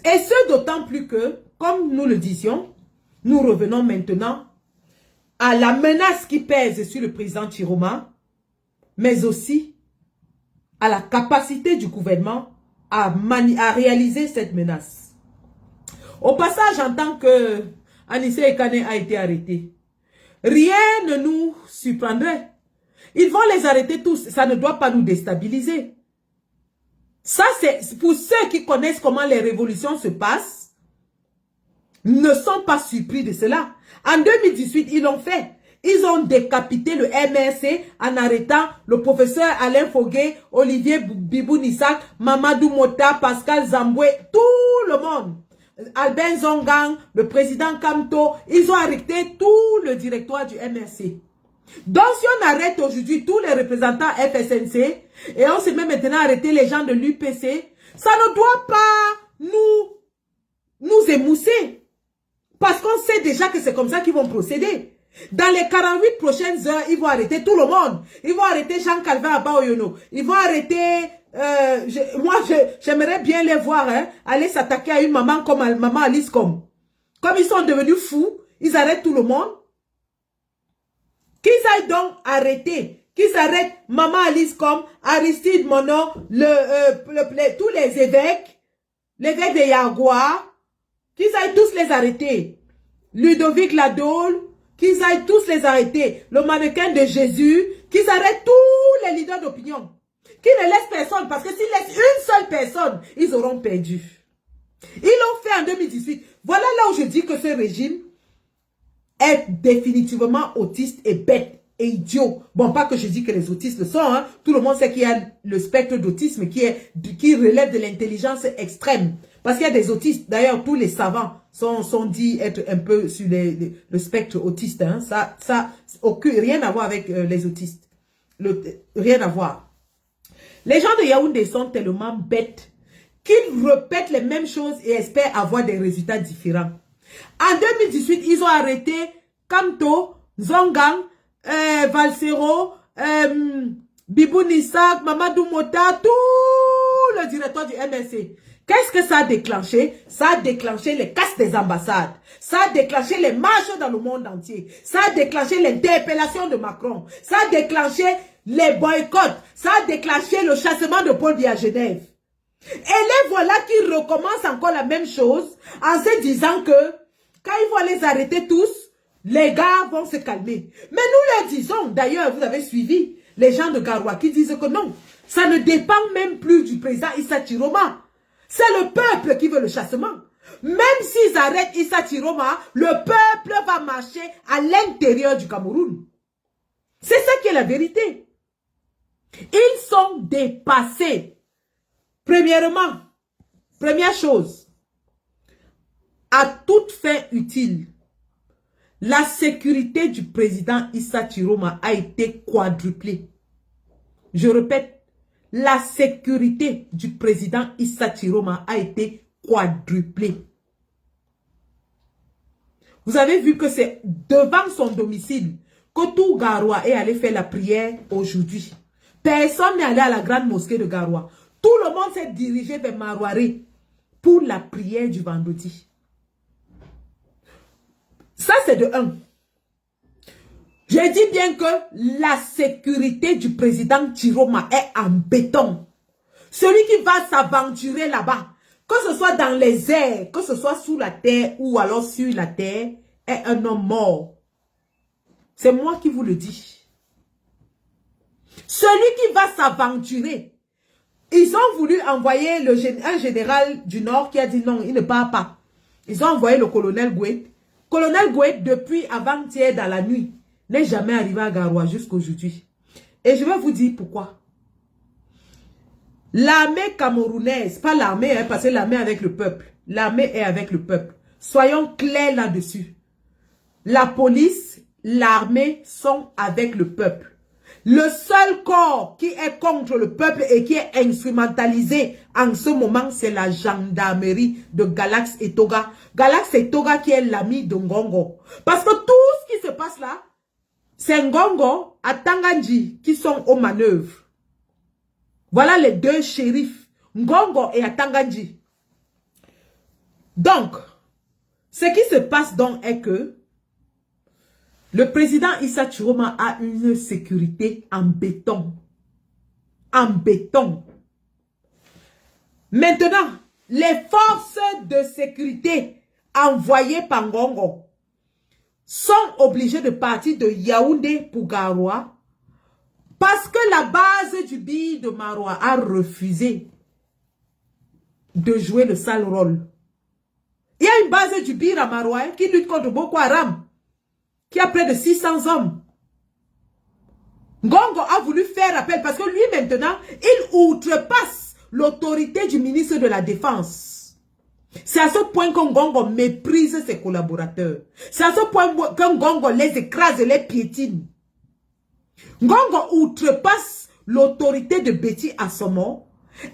Et ce d'autant plus que, comme nous le disions, nous revenons maintenant à la menace qui pèse sur le président Chiroma, mais aussi à la capacité du gouvernement à réaliser cette menace. Au passage, en tant que Anissé Ekane a été arrêté, rien ne nous surprendrait. Ils vont les arrêter tous. Ça ne doit pas nous déstabiliser. Ça, c'est pour ceux qui connaissent comment les révolutions se passent, ne sont pas surpris de cela. En 2018, ils l'ont fait. Ils ont décapité le MRC en arrêtant le professeur Alain Fogué, Olivier Bibou Nissak, Mamadou Mota, Pascal Zamboué, tout le monde. Albin Zongang, le président Kamto, ils ont arrêté tout le directoire du MRC. Donc si on arrête aujourd'hui tous les représentants FSNC et on se met maintenant à arrêter les gens de l'UPC, ça ne doit pas nous émousser. Parce qu'on sait déjà que c'est comme ça qu'ils vont procéder. Dans les 48 prochaines heures, ils vont arrêter tout le monde. Ils vont arrêter Jean-Calvin Abaoyono. Ils vont arrêter... moi, j'aimerais bien les voir aller s'attaquer à une maman comme maman Alice Comme ils sont devenus fous, ils arrêtent tout le monde. Qu'ils aillent donc arrêter. Qu'ils arrêtent maman Alice Comme, Aristide Mono, tous les évêques, l'évêque de Yagua, qu'ils aillent tous les arrêter. Ludovic Ladole, qu'ils aillent tous les arrêter. Le mannequin de Jésus, qu'ils arrêtent tous les leaders d'opinion. Qu'ils ne laissent personne, parce que s'ils laissent une seule personne, ils auront perdu. Ils l'ont fait en 2018. Voilà là où je dis que ce régime est définitivement autiste et bête et idiot. Bon, pas que je dis que les autistes le sont, hein. Tout le monde sait qu'il y a le spectre d'autisme qui relève de l'intelligence extrême. Parce qu'il y a des autistes. D'ailleurs, tous les savants sont dits être un peu sur le spectre autiste. Hein. Ça rien à voir avec les autistes. Rien à voir. Les gens de Yaoundé sont tellement bêtes qu'ils répètent les mêmes choses et espèrent avoir des résultats différents. En 2018, ils ont arrêté Kamto, Zongang, Valsero, Bibou Nissak, Mamadou Mota, tout le directeur du MSC. Qu'est-ce que ça a déclenché? Ça a déclenché les casses des ambassades. Ça a déclenché les marches dans le monde entier. Ça a déclenché l'interpellation de Macron. Ça a déclenché les boycotts. Ça a déclenché le chassement de Paul Biya à Genève. Et les voilà qui recommencent encore la même chose en se disant que quand ils vont les arrêter tous, les gars vont se calmer. Mais nous leur disons, d'ailleurs, vous avez suivi les gens de Garoua qui disent que non, ça ne dépend même plus du président Issa Chiroma. C'est le peuple qui veut le chassement. Même s'ils arrêtent Issa Chiroma, le peuple va marcher à l'intérieur du Cameroun. C'est ça qui est la vérité. Ils sont dépassés. Premièrement, première chose, à toute fin utile, la sécurité du président Issa Chiroma a été quadruplée. Je répète, la sécurité du président Issa Chiroma a été quadruplée. Vous avez vu que c'est devant son domicile que tout Garoua est allé faire la prière aujourd'hui. Personne n'est allé à la grande mosquée de Garoua. Tout le monde s'est dirigé vers Marouaré pour la prière du vendredi. Ça, c'est de un. Je dis bien que la sécurité du président Chiroma est en béton. Celui qui va s'aventurer là-bas, que ce soit dans les airs, que ce soit sous la terre ou alors sur la terre, est un homme mort. C'est moi qui vous le dis. Celui qui va s'aventurer, ils ont voulu envoyer un général du Nord qui a dit non, il ne part pas. Ils ont envoyé le colonel Gouet. Colonel Gouet, depuis avant-hier dans la nuit, n'est jamais arrivé à Garoua jusqu'à aujourd'hui. Et je vais vous dire pourquoi. L'armée camerounaise, pas l'armée, hein, parce que l'armée est avec le peuple. L'armée est avec le peuple. Soyons clairs là-dessus. La police, l'armée sont avec le peuple. Le seul corps qui est contre le peuple et qui est instrumentalisé en ce moment, c'est la gendarmerie de Galax et Toga. Galax et Toga qui est l'ami de Ngongo. Parce que tout ce qui se passe là, c'est Ngongo à Tangandji qui sont aux manœuvres. Voilà les deux shérifs, Ngongo et Tangandji. Donc, ce qui se passe donc est que le président Issa Chiroma a une sécurité en béton. En béton. Maintenant, les forces de sécurité envoyées par Ngongo sont obligées de partir de Yaoundé pour Garoua parce que la base du BI de Maroua a refusé de jouer le sale rôle. Il y a une base du BI à Maroua qui lutte contre Boko Haram, qui a près de 600 hommes. Ngongo a voulu faire appel parce que lui maintenant, il outrepasse l'autorité du ministre de la Défense. C'est à ce point que Ngongo méprise ses collaborateurs. C'est à ce point que Ngongo les écrase et les piétine. Ngongo outrepasse l'autorité de Betty Assomo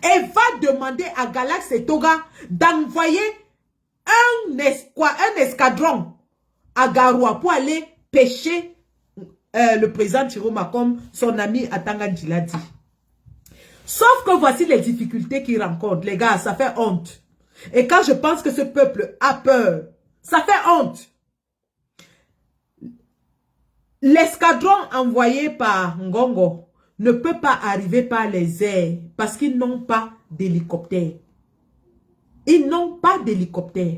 et va demander à Galax et Toga d'envoyer un escadron à Garoua pour aller pêcher le président Chiroma comme son ami Tangandji l'a dit. Sauf que voici les difficultés qu'il rencontre. Les gars, ça fait honte. Et quand je pense que ce peuple a peur, ça fait honte. L'escadron envoyé par Ngongo ne peut pas arriver par les airs parce qu'ils n'ont pas d'hélicoptère. Ils n'ont pas d'hélicoptère.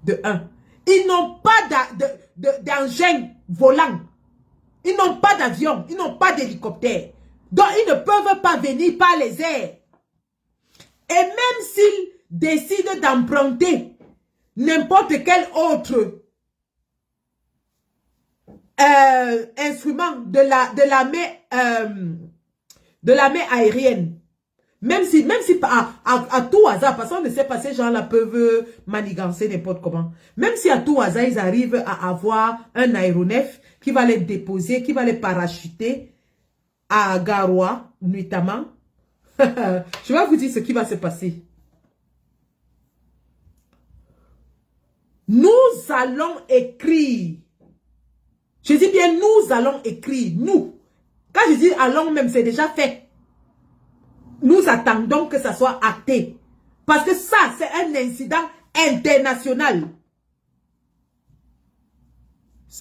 De un. Ils n'ont pas d'engin volant. Ils n'ont pas d'avion. Ils n'ont pas d'hélicoptère. Donc, ils ne peuvent pas venir par les airs. Et même s'ils décident d'emprunter n'importe quel autre instrument de l'armée aérienne, même si à tout hasard, parce qu'on ne sait pas, ces gens-là peuvent manigancer n'importe comment. Même si à tout hasard, ils arrivent à avoir un aéronef qui va les déposer, qui va les parachuter à Garoua, nuitamment. Je vais vous dire ce qui va se passer. Nous allons écrire. Je dis bien, nous allons écrire. Nous. Quand je dis allons même, c'est déjà fait. Nous attendons que ça soit acté. Parce que ça, c'est un incident international.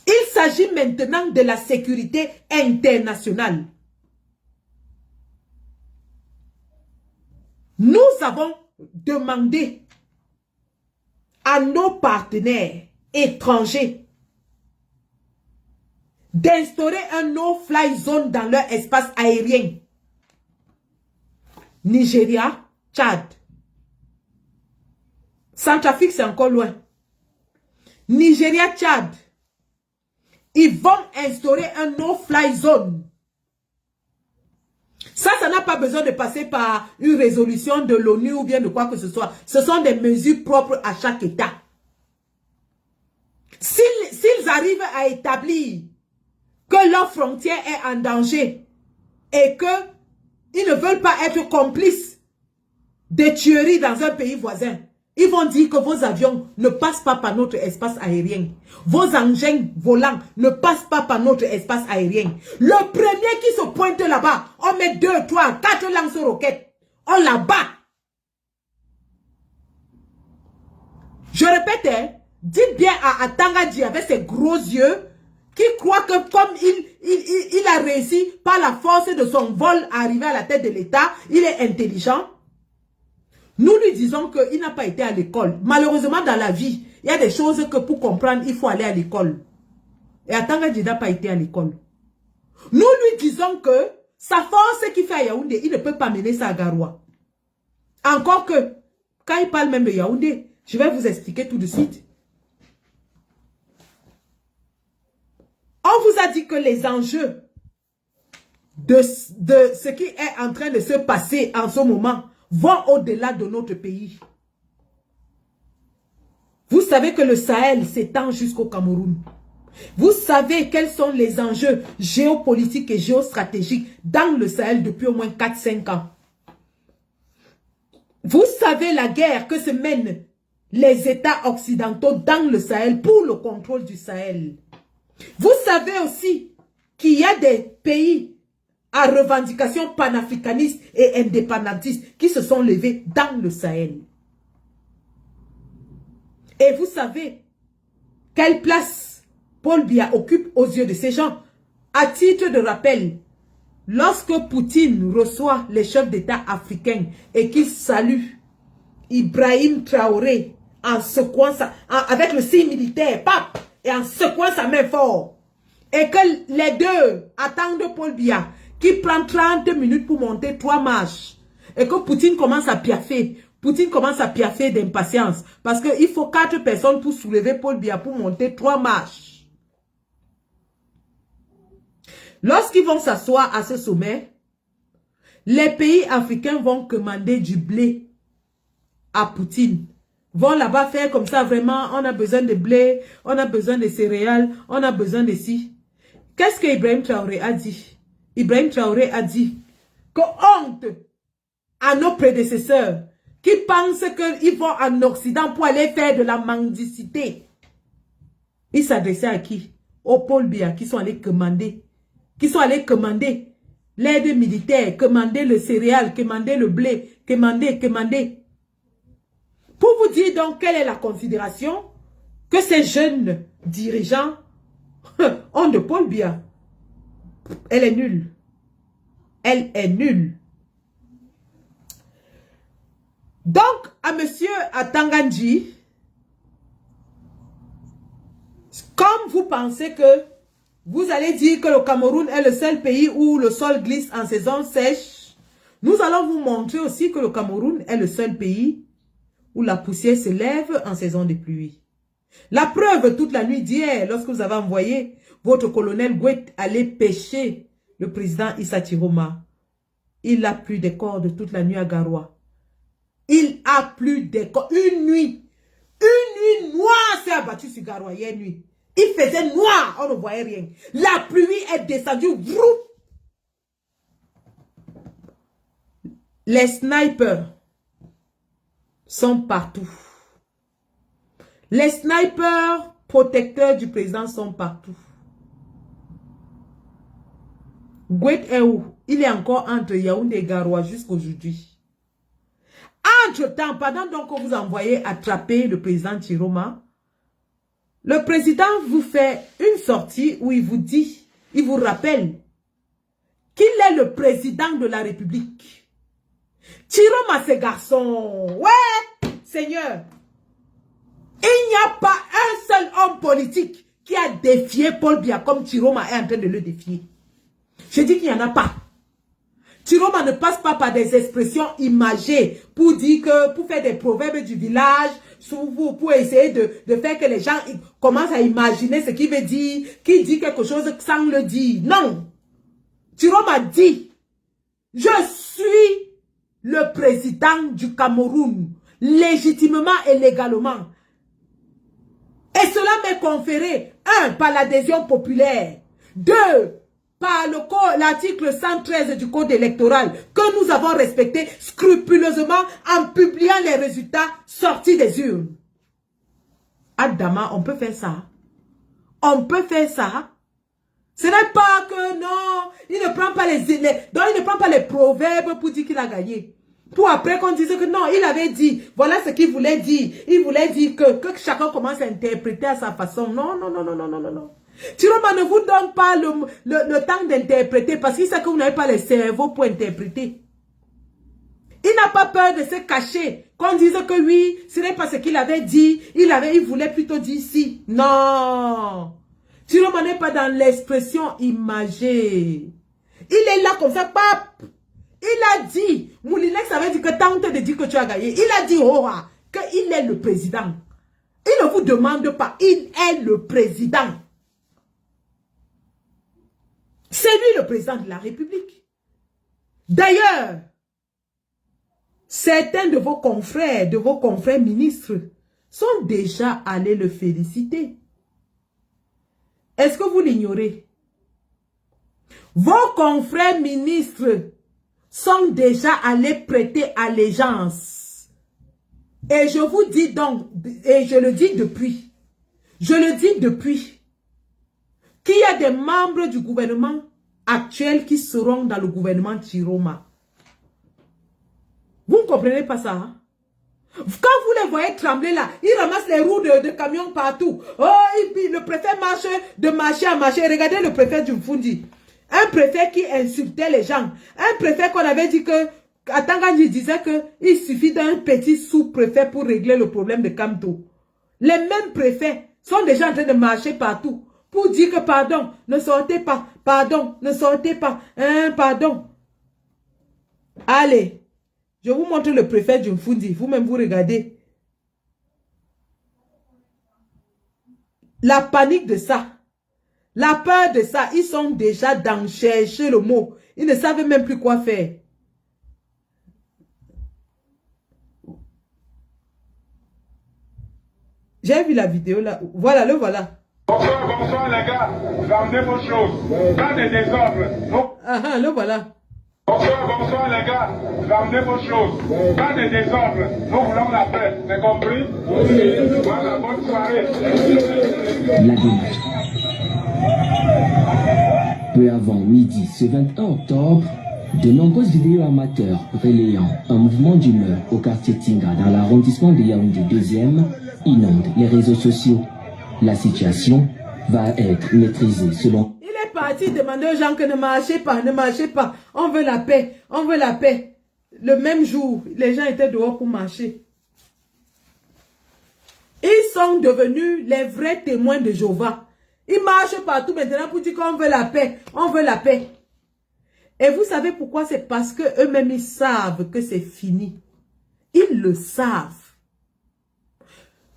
Il s'agit maintenant de la sécurité internationale. Nous avons demandé à nos partenaires étrangers d'instaurer un no-fly zone dans leur espace aérien. Nigeria, Tchad. Centrafrique, c'est encore loin. Nigeria, Tchad. Ils vont instaurer un no-fly zone. Ça n'a pas besoin de passer par une résolution de l'ONU ou bien de quoi que ce soit. Ce sont des mesures propres à chaque État. S'ils arrivent à établir que leur frontière est en danger et qu'ils ne veulent pas être complices de tueries dans un pays voisin, ils vont dire que vos avions ne passent pas par notre espace aérien. Vos engins volants ne passent pas par notre espace aérien. Le premier qui se pointe là-bas, on met 2, 3, 4 lance-roquettes. On la bat. Je répète, hein, dites bien à Tangandji avec ses gros yeux qui croit que comme il a réussi par la force de son vol à arriver à la tête de l'État, il est intelligent. Nous lui disons qu'il n'a pas été à l'école. Malheureusement, dans la vie, il y a des choses que pour comprendre, il faut aller à l'école. Et Tangandji n'a pas été à l'école. Nous lui disons que sa force qu'il fait à Yaoundé, il ne peut pas mener ça à Garoua. Encore que, quand il parle même de Yaoundé, je vais vous expliquer tout de suite. On vous a dit que les enjeux de ce qui est en train de se passer en ce moment vont au-delà de notre pays. Vous savez que le Sahel s'étend jusqu'au Cameroun. Vous savez quels sont les enjeux géopolitiques et géostratégiques dans le Sahel depuis au moins 4-5 ans. Vous savez la guerre que se mènent les États occidentaux dans le Sahel pour le contrôle du Sahel. Vous savez aussi qu'il y a des pays à revendication panafricaniste et indépendantiste qui se sont levés dans le Sahel. Et vous savez quelle place Paul Biya occupe aux yeux de ces gens. À titre de rappel, lorsque Poutine reçoit les chefs d'État africains et qu'il salue Ibrahim Traoré en secouant avec le signe militaire, pape, et en secouant sa main fort, et que les deux attendent Paul Biya, qui prend 30 minutes pour monter 3 marches, et que Poutine commence à piaffer. Poutine commence à piaffer d'impatience, parce qu'il faut 4 personnes pour soulever Paul Biya pour monter 3 marches. Lorsqu'ils vont s'asseoir à ce sommet, les pays africains vont commander du blé à Poutine. Vont là-bas faire comme ça, vraiment, on a besoin de blé, on a besoin de céréales, on a besoin de ci. Qu'est-ce que Ibrahim Traoré a dit? Ibrahim Traoré a dit que honte à nos prédécesseurs qui pensent qu'ils vont en Occident pour aller faire de la mendicité. Il s'adressait à qui? Aux Paul Biya qui sont allés commander. Qui sont allés commander l'aide militaire, commander le céréal, commander le blé, commander. Pour vous dire donc quelle est la considération que ces jeunes dirigeants ont de Paul Biya. Elle est nulle. Elle est nulle. Donc, à monsieur Atangandji, comme vous pensez que vous allez dire que le Cameroun est le seul pays où le sol glisse en saison sèche, nous allons vous montrer aussi que le Cameroun est le seul pays où la poussière se lève en saison de pluie. La preuve, toute la nuit d'hier, lorsque vous avez envoyé votre colonel Gouet aller pêcher le président Issa Chiroma, il a plu des cordes toute la nuit à Garoua. Il a plu des cordes. Une nuit noire s'est abattue sur Garoua hier nuit. Il faisait noir, on ne voyait rien. La pluie est descendue. Vrou. Les snipers sont partout. Les snipers protecteurs du président sont partout. Gouet est où? Il est encore entre Yaoundé et Garoua jusqu'aujourd'hui. Entre-temps, pendant donc que vous envoyez attraper le président Chiroma, le président vous fait une sortie où il vous dit, il vous rappelle qu'il est le président de la République. Chiroma, ce garçon, ouais, Seigneur, il n'y a pas un seul homme politique qui a défié Paul Biya comme Chiroma est en train de le défier. Je dis qu'il n'y en a pas. Chiroma ne passe pas par des expressions imagées pour dire que, pour faire des proverbes du village, pour essayer de faire que les gens commencent à imaginer ce qu'il veut dire, qu'il dit quelque chose sans le dire. Non. Chiroma dit, je suis le président du Cameroun, légitimement et légalement. Et cela m'est conféré, 1, par l'adhésion populaire, 2, par l'article 113 du code électoral que nous avons respecté scrupuleusement en publiant les résultats sortis des urnes. Adama, on peut faire ça. On peut faire ça. Ce n'est pas que non, il ne prend pas il ne prend pas les proverbes pour dire qu'il a gagné. Pour après qu'on dise que non, il avait dit, voilà ce qu'il voulait dire. Il voulait dire que chacun commence à interpréter à sa façon. Non, non, non, non, non, non, non, non. Chiroma ne vous donne pas le temps d'interpréter parce qu'il sait que vous n'avez pas le cerveau pour interpréter. Il n'a pas peur de se cacher. Qu'on dise que oui, ce n'est pas ce qu'il avait dit. Il voulait plutôt dire si. Non. Chiroma n'est pas dans l'expression imagée. Il est là comme ça, pape. Il a dit, Moulinex avait dit que tente de dire que tu as gagné. Il a dit, oh, qu'il est le président. Il ne vous demande pas, il est le président. C'est lui le président de la République. D'ailleurs, certains de vos confrères ministres sont déjà allés le féliciter. Est-ce que vous l'ignorez? Vos confrères ministres sont déjà allés prêter allégeance. Et je vous dis donc, et je le dis depuis, qu'il y a des membres du gouvernement actuel qui seront dans le gouvernement Chiroma. Vous ne comprenez pas ça, hein? Quand vous les voyez trembler là, ils ramassent les roues de camions partout. Oh, le préfet marche de marché à marché. Regardez le préfet du Mfundi. Un préfet qui insultait les gens. Un préfet qu'on avait dit que, Atangandi disait qu'il suffit d'un petit sous-préfet pour régler le problème de Kamto. Les mêmes préfets sont déjà en train de marcher partout pour dire que pardon, ne sortez pas, pardon, ne sortez pas, hein, pardon. Allez. Je vous montre le préfet du Mfundi. Vous-même, vous regardez. La panique de ça. La peur de ça. Ils sont déjà dans chercher le mot. Ils ne savent même plus quoi faire. J'ai vu la vidéo là. Voilà, le voilà. Bonsoir, bonsoir les gars. Ramenez vos choses. Pas de désordre. Ah, le voilà. Bonsoir, bonsoir les gars. Ramenez vos choses. Pas de désordre. Nous voulons la paix. C'est compris? Voilà, bonne soirée. La démarche. Peu avant midi, ce 21 octobre, de nombreuses vidéos amateurs relayant un mouvement d'humeur au quartier Tinga dans l'arrondissement de Yaoundé 2e inondent les réseaux sociaux. La situation va être maîtrisée selon... Il est parti demander aux gens que ne marchez pas, ne marchez pas. On veut la paix, on veut la paix. Le même jour, les gens étaient dehors pour marcher. Ils sont devenus les vrais témoins de Jéhovah. Ils marchent partout maintenant pour dire qu'on veut la paix, on veut la paix. Et vous savez pourquoi? C'est parce que eux-mêmes ils savent que c'est fini. Ils le savent.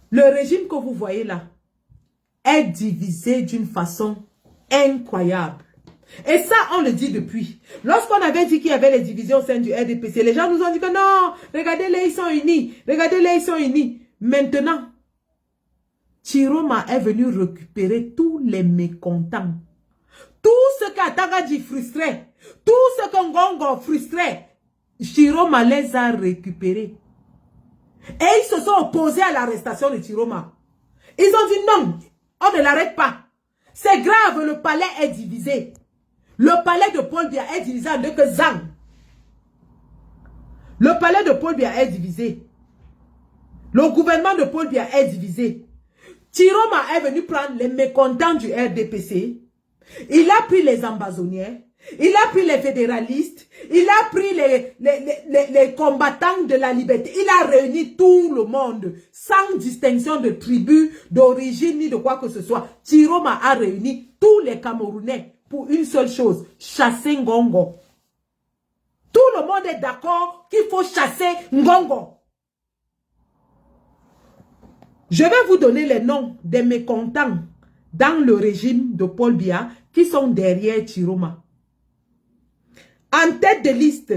Le régime que vous voyez là est divisé d'une façon incroyable. Et ça, on le dit depuis. Lorsqu'on avait dit qu'il y avait les divisions au sein du RDPC, les gens nous ont dit que non, regardez-les, ils sont unis. Regardez-les, ils sont unis. Maintenant, Chiroma est venu récupérer tous les mécontents. Tout ce qu'Atanga dit frustrait, tout ce que Ngongo frustrait, Chiroma les a récupérés. Et ils se sont opposés à l'arrestation de Chiroma. Ils ont dit non, on ne l'arrête pas. C'est grave, le palais est divisé. Le palais de Paul Biya est divisé en deux que Zang. Le palais de Paul Biya est divisé. Le gouvernement de Paul Biya est divisé. Chiroma est venu prendre les mécontents du RDPC. Il a pris les ambazoniens. Il a pris les fédéralistes. Il a pris les combattants de la liberté. Il a réuni tout le monde. Sans distinction de tribu, d'origine, ni de quoi que ce soit. Chiroma a réuni tous les Camerounais pour une seule chose. Chasser Ngongo. Tout le monde est d'accord qu'il faut chasser Ngongo. Je vais vous donner les noms des mécontents dans le régime de Paul Biya qui sont derrière Chiroma. En tête de liste,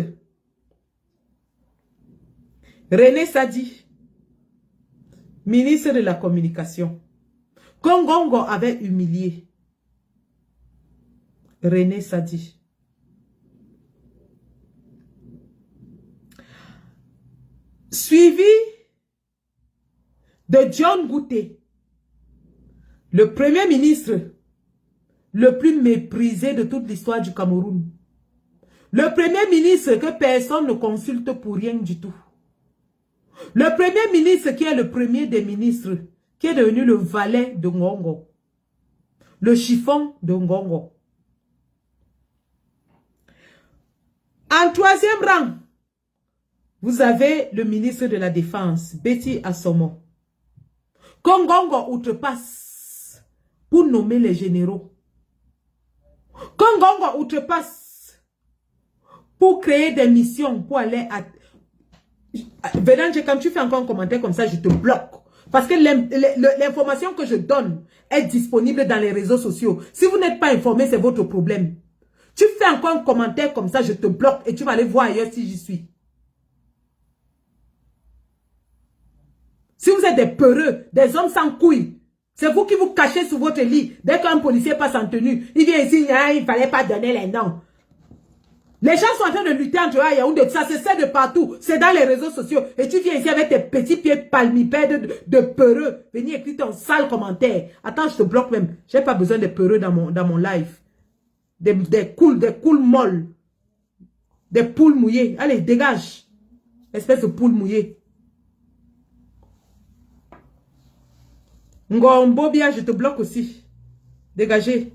René Sadi, ministre de la Communication. Ngongo avait humilié René Sadi. Suivi de John Gouté, le premier ministre le plus méprisé de toute l'histoire du Cameroun. Le premier ministre que personne ne consulte pour rien du tout. Le premier ministre qui est le premier des ministres, qui est devenu le valet de Ngongo. Le chiffon de Ngongo. En troisième rang, vous avez le ministre de la Défense, Betty Assomo. Ngongo outrepasse pour nommer les généraux. Ngongo outrepasse pour créer des missions pour aller à... Védange, quand tu fais encore un commentaire comme ça, je te bloque. Parce que l'information que je donne est disponible dans les réseaux sociaux. Si vous n'êtes pas informé, c'est votre problème. Tu fais encore un commentaire comme ça, je te bloque et tu vas aller voir ailleurs si j'y suis. Si vous êtes des peureux, des hommes sans couilles, c'est vous qui vous cachez sous votre lit. Dès qu'un policier passe en tenue, il vient ici, il ne fallait pas donner les noms. Les gens sont en train de lutter entre eux à Yaoundé. Ça se sait de partout. C'est dans les réseaux sociaux. Et tu viens ici avec tes petits pieds palmipèdes de peureux. Venir écrire ton sale commentaire. Attends, je te bloque même. J'ai pas besoin de peureux dans mon live. Des coules molles. Des poules mouillées. Allez, dégage. Espèce de poule mouillée. Ngombo bien, je te bloque aussi. Dégagez.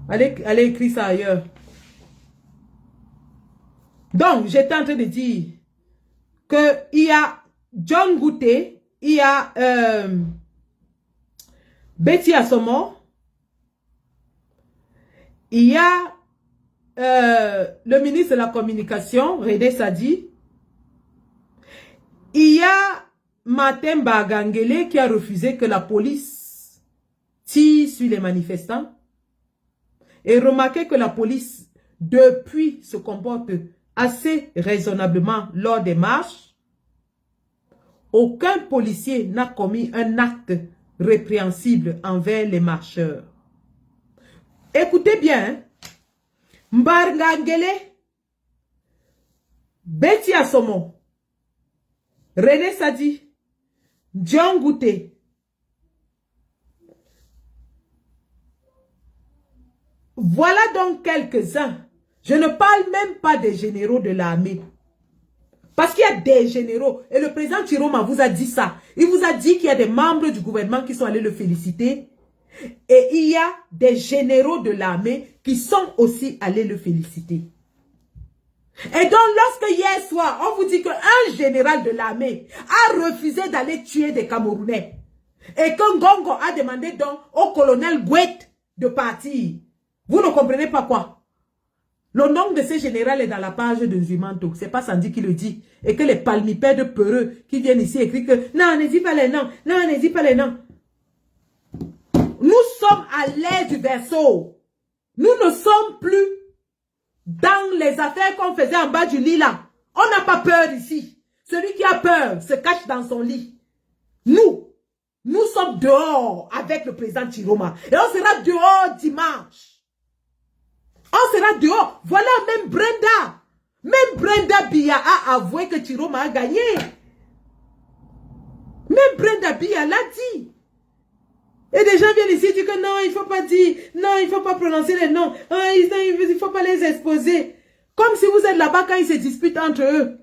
Allez écrire ça ailleurs. Donc, j'étais en train de dire que il y a John Gouté, il y a Betty Assomo, il y a le ministre de la Communication, Redé Sadi, il y a Martin Bagangele qui a refusé que la police tire sur les manifestants. Et remarquez que la police, depuis, se comporte assez raisonnablement lors des marches. Aucun policier n'a commis un acte répréhensible envers les marcheurs. Écoutez bien, hein? Mbangangele, Betty Assomo, René Sadi, John Gouté, voilà donc quelques-uns. Je ne parle même pas des généraux de l'armée. Parce qu'il y a des généraux. Et le président Chiroma vous a dit ça. Il vous a dit qu'il y a des membres du gouvernement qui sont allés le féliciter. Et il y a des généraux de l'armée qui sont aussi allés le féliciter. Et donc, lorsque hier soir, on vous dit qu'un général de l'armée a refusé d'aller tuer des Camerounais. Et que Ngongo a demandé donc au colonel Gouet de partir. Vous ne comprenez pas quoi? Le nom de ce général est dans la page de Zumanto. C'est pas Sandy qui le dit. Et que les palmipèdes peureux qui viennent ici écrire que non, n'hésite pas les noms. Non, n'hésite pas les noms. Nous sommes à l'aise du berceau. Nous ne sommes plus dans les affaires qu'on faisait en bas du lit là. On n'a pas peur ici. Celui qui a peur se cache dans son lit. Nous sommes dehors avec le président Chiroma. Et on sera dehors dimanche. On sera dehors. Voilà, même Brenda. Même Brenda Bia a avoué que Chiroma a gagné. Même Brenda Bia l'a dit. Et des gens viennent ici et disent que non, il ne faut pas dire. Non, il ne faut pas prononcer les noms. Il ne faut pas les exposer. Comme si vous êtes là-bas quand ils se disputent entre eux.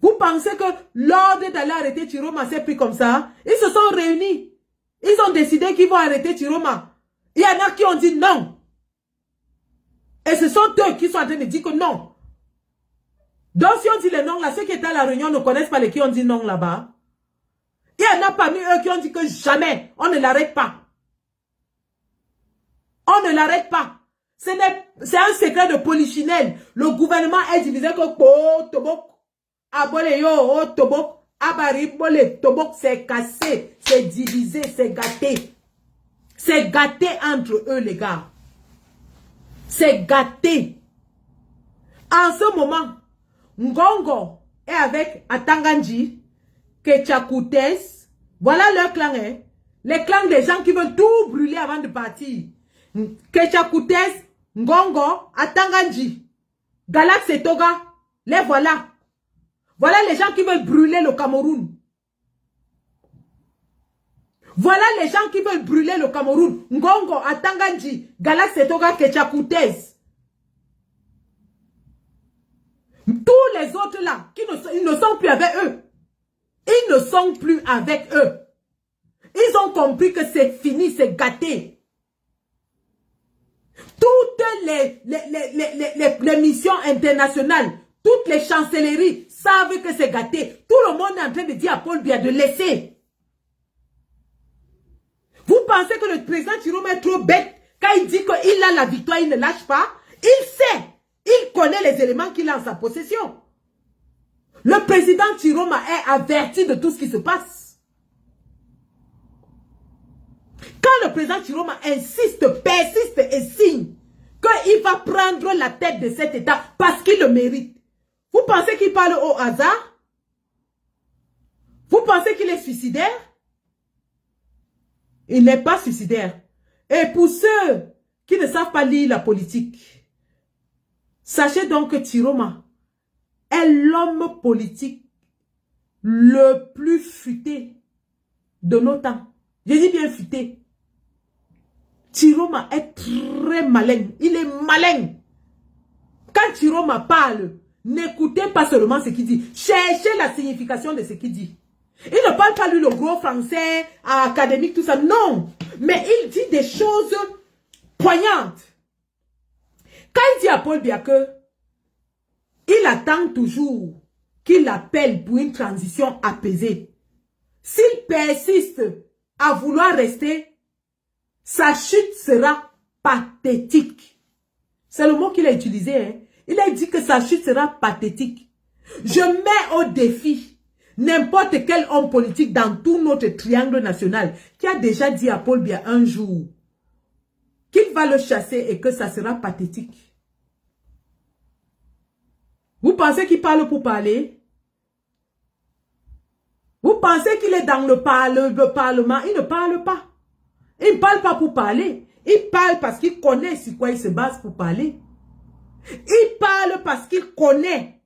Vous pensez que l'ordre d'aller arrêter Chiroma s'est pris comme ça? Ils se sont réunis. Ils ont décidé qu'ils vont arrêter Chiroma. Il y en a qui ont dit non. Et ce sont eux qui sont en train de dire que non. Donc si on dit les noms là, ceux qui étaient à la réunion ne connaissent pas les qui ont dit non là-bas. Il y en a parmi eux qui ont dit que jamais, on ne l'arrête pas. On ne l'arrête pas. C'est un secret de polichinelle. Le gouvernement est divisé que Tobok, Aboleyo, Tobok, Abaribole, Tobok, c'est cassé, c'est divisé, c'est gâté. C'est gâté entre eux, les gars. C'est gâté. En ce moment, Ngongo est avec Atanganji, Ketchakoutes. Voilà leur clan, hein. Les clans des gens qui veulent tout brûler avant de partir. Ketchakoutes, Ngongo, Atanganji, Galax et Toga. Les voilà. Voilà les gens qui veulent brûler le Cameroun. Voilà les gens qui veulent brûler le Cameroun. Ngongo, Atanganji, Galax et Toga, Ketchakoutes. Tous les autres là, ils ne sont plus avec eux. Ils ne sont plus avec eux. Ils ont compris que c'est fini, c'est gâté. Toutes les missions internationales, toutes les chancelleries savent que c'est gâté. Tout le monde est en train de dire à Paul Biya de laisser. Vous pensez que le président Chiroma est trop bête quand il dit qu'il a la victoire, il ne lâche pas? Il sait. Il connaît les éléments qu'il a en sa possession. Le président Chiroma est averti de tout ce qui se passe. Quand le président Chiroma insiste, persiste et signe qu'il va prendre la tête de cet État parce qu'il le mérite, vous pensez qu'il parle au hasard? Vous pensez qu'il est suicidaire? Il n'est pas suicidaire. Et pour ceux qui ne savent pas lire la politique, sachez donc que Tiroma est l'homme politique le plus futé de nos temps. Je dis bien futé. Tiroma est très malin. Il est malin. Quand Tiroma parle, n'écoutez pas seulement ce qu'il dit. Cherchez la signification de ce qu'il dit. Il ne parle pas lui le gros français, académique, tout ça. Non. Mais il dit des choses poignantes. Quand il dit à Paul Biya que il attend toujours qu'il l'appelle pour une transition apaisée. S'il persiste à vouloir rester, sa chute sera pathétique. C'est le mot qu'il a utilisé. Hein? Il a dit que sa chute sera pathétique. Je mets au défi n'importe quel homme politique dans tout notre triangle national qui a déjà dit à Paul Biya un jour qu'il va le chasser et que ça sera pathétique. Vous pensez qu'il parle pour parler? Vous pensez qu'il est dans le parlement? Il ne parle pas. Il ne parle pas pour parler. Il parle parce qu'il connaît sur quoi il se base pour parler. Il parle parce qu'il connaît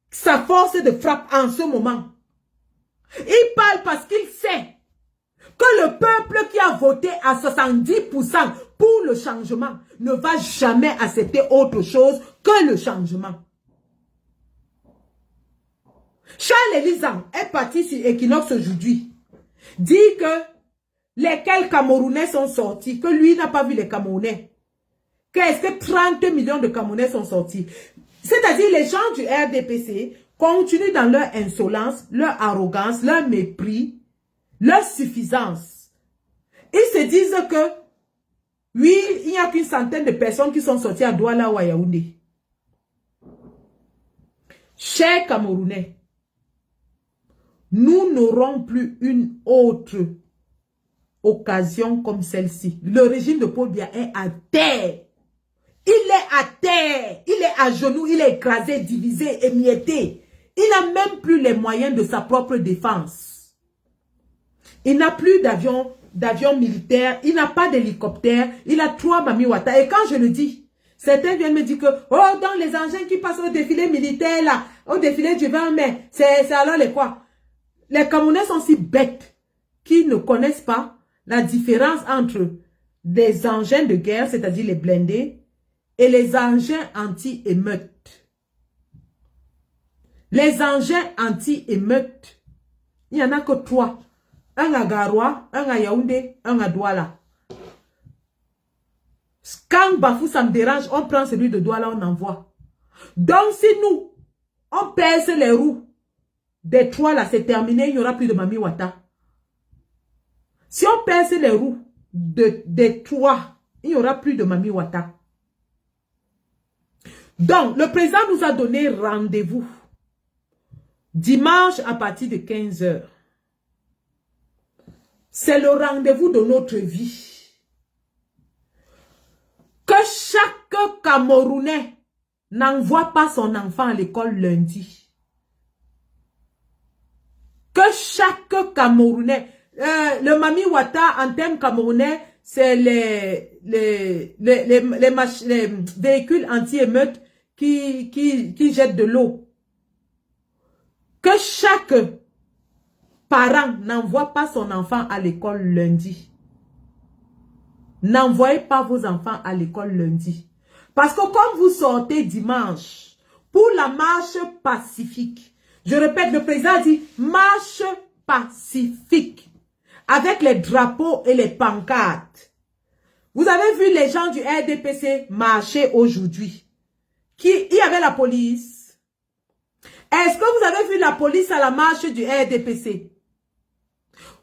sa force de frappe en ce moment. Il parle parce qu'il sait que le peuple qui a voté à 70% pour le changement ne va jamais accepter autre chose que le changement. Charles Elizan est parti sur Equinox aujourd'hui. Dit que lesquels Camerounais sont sortis, que lui n'a pas vu les Camerounais. Qu'est-ce que 30 millions de Camerounais sont sortis? C'est-à-dire les gens du RDPC continuent dans leur insolence, leur arrogance, leur mépris, leur suffisance. Ils se disent que oui, il n'y a qu'une centaine de personnes qui sont sorties à Douala ou à Yaoundé. Chers Camerounais, nous n'aurons plus une autre occasion comme celle-ci. Le régime de Paul Biya est à terre. Il est à terre. Il est à genoux. Il est écrasé, divisé, émietté. Il n'a même plus les moyens de sa propre défense. Il n'a plus d'avion militaire. Il n'a pas d'hélicoptère. Il a 3 Mami Wata. Et quand je le dis, certains viennent me dire que, oh, dans les engins qui passent au défilé militaire, là, au défilé du 20 mai, c'est alors les quoi? Les Camerounais sont si bêtes qu'ils ne connaissent pas la différence entre des engins de guerre, c'est-à-dire les blindés, et les engins anti-émeutes. Les engins anti-émeutes, il n'y en a que 3. Un à Garoua, un à Yaoundé, un à Douala. Quand Bafou, ça me dérange, on prend celui de Douala, on envoie. Donc si nous, on pèse les roues des 3 là, c'est terminé, il n'y aura plus de Mami Wata. Si on pèse les roues des 3, il n'y aura plus de Mami Wata. Donc, le président nous a donné rendez-vous dimanche à partir de 15 h. C'est le rendez-vous de notre vie. Que chaque Camerounais n'envoie pas son enfant à l'école lundi. Que chaque Camerounais, le Mami Wata en termes camerounais, c'est les véhicules anti-émeutes qui jettent de l'eau. Que chaque parent n'envoie pas son enfant à l'école lundi. N'envoyez pas vos enfants à l'école lundi. Parce que comme vous sortez dimanche pour la marche pacifique, je répète, le président a dit marche pacifique avec les drapeaux et les pancartes. Vous avez vu les gens du RDPC marcher aujourd'hui. Il y avait la police. Est-ce que vous avez vu la police à la marche du RDPC?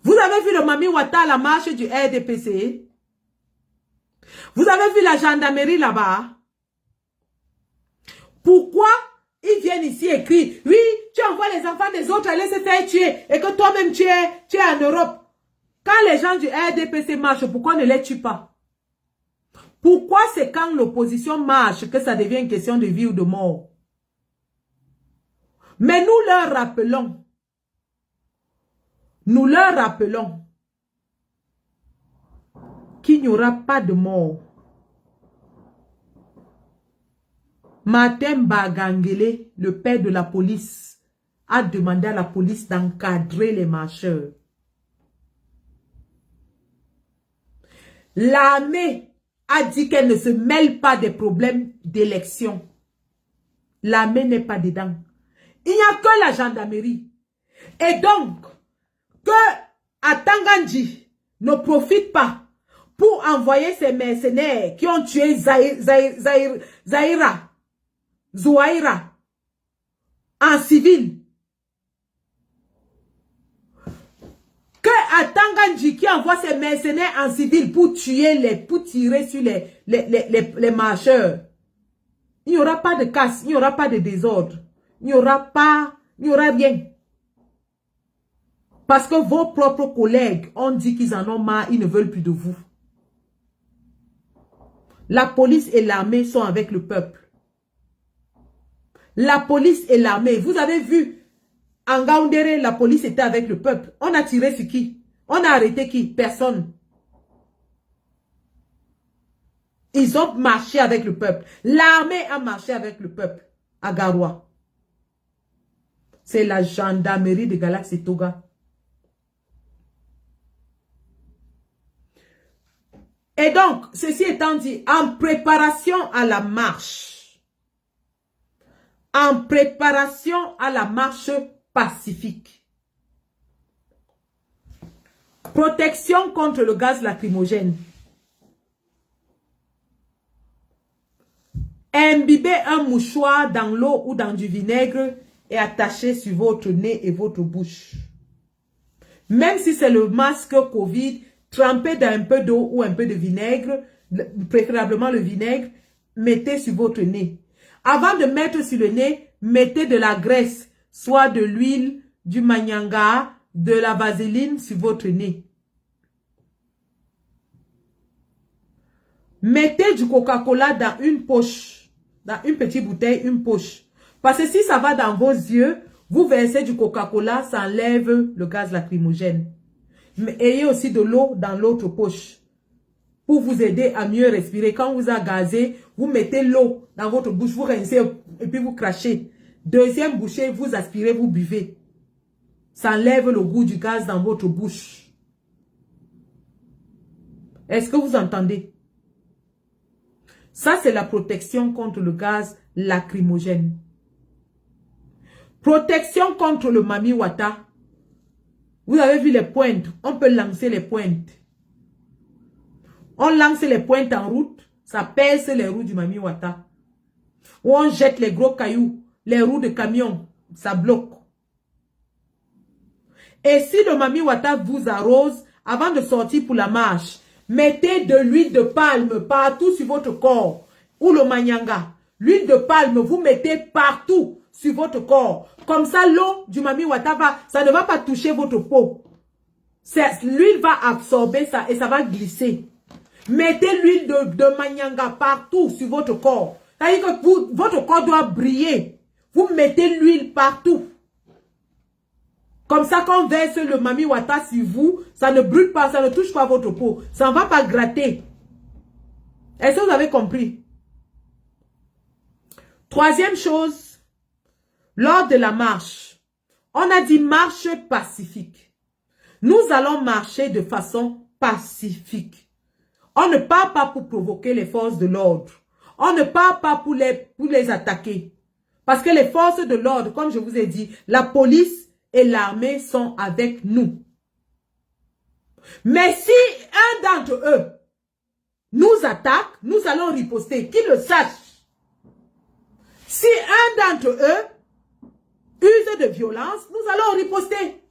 Vous avez vu le Mami Wata à la marche du RDPC? Vous avez vu la gendarmerie là-bas? Pourquoi ils viennent ici écrire, oui, tu envoies les enfants des autres aller se faire tuer et que toi-même tu es en Europe? Quand les gens du RDPC marchent, pourquoi ne les tue pas? Pourquoi c'est quand l'opposition marche que ça devient une question de vie ou de mort? Mais nous leur rappelons qu'il n'y aura pas de mort Martin Bagangele, le père de la police, a demandé à la police d'encadrer les marcheurs. L'armée a dit qu'elle ne se mêle pas des problèmes d'élection. L'armée n'est pas dedans. Il n'y a que la gendarmerie. Et donc, que Atangandji ne profite pas pour envoyer ses mercenaires qui ont tué Zouaïra en civil. Que Atangandji qui envoie ses mercenaires en civil pour tuer pour tirer sur les marcheurs. Il n'y aura pas de casse, il n'y aura pas de désordre. Il n'y aura rien. Parce que vos propres collègues ont dit qu'ils en ont marre, ils ne veulent plus de vous. La police et l'armée sont avec le peuple. La police et l'armée, vous avez vu, en Gaoundéré, la police était avec le peuple. On a tiré sur qui? On a arrêté qui? Personne. Ils ont marché avec le peuple. L'armée a marché avec le peuple à Garoua. C'est la gendarmerie de Galaxy Toga. Et donc, ceci étant dit, en préparation à la marche, pacifique, protection contre le gaz lacrymogène, imbibez un mouchoir dans l'eau ou dans du vinaigre et attachez sur votre nez et votre bouche. Même si c'est le masque Covid, trempez dans un peu d'eau ou un peu de vinaigre, préférablement le vinaigre, mettez sur votre nez. Avant de mettre sur le nez, mettez de la graisse, soit de l'huile, du manyanga, de la vaseline sur votre nez. Mettez du Coca-Cola dans une poche, dans une petite bouteille, une poche. Parce que si ça va dans vos yeux, vous versez du Coca-Cola, ça enlève le gaz lacrymogène. Mais ayez aussi de l'eau dans l'autre poche pour vous aider à mieux respirer. Quand vous a gazé, vous mettez l'eau dans votre bouche, vous rincez et puis vous crachez. Deuxième bouchée, vous aspirez, vous buvez. Ça enlève le goût du gaz dans votre bouche. Est-ce que vous entendez? Ça, c'est la protection contre le gaz lacrymogène. Protection contre le Mami Wata. Vous avez vu les pointes. On peut lancer les pointes. On lance les pointes en route. Ça pèse les roues du Mami Wata. Ou on jette les gros cailloux. Les roues de camion. Ça bloque. Et si le Mami Wata vous arrose, avant de sortir pour la marche, mettez de l'huile de palme partout sur votre corps. Ou le manyanga. L'huile de palme, vous mettez partout sur votre corps. Comme ça, l'eau du Mami Wata ça ne va pas toucher votre peau. L'huile va absorber ça et ça va glisser. Mettez l'huile de manyanga partout sur votre corps. C'est-à-dire que votre corps doit briller. Vous mettez l'huile partout. Comme ça, quand on verse le Mami Wata sur vous, ça ne brûle pas, ça ne touche pas votre peau. Ça ne va pas gratter. Est-ce que vous avez compris? Troisième chose, lors de la marche, on a dit marche pacifique. Nous allons marcher de façon pacifique. On ne part pas pour provoquer les forces de l'ordre. On ne part pas pour les attaquer. Parce que les forces de l'ordre, comme je vous ai dit, la police et l'armée sont avec nous. Mais si un d'entre eux nous attaque, nous allons riposter, qu'ils le sachent. Si un d'entre eux use de violence, nous allons riposter.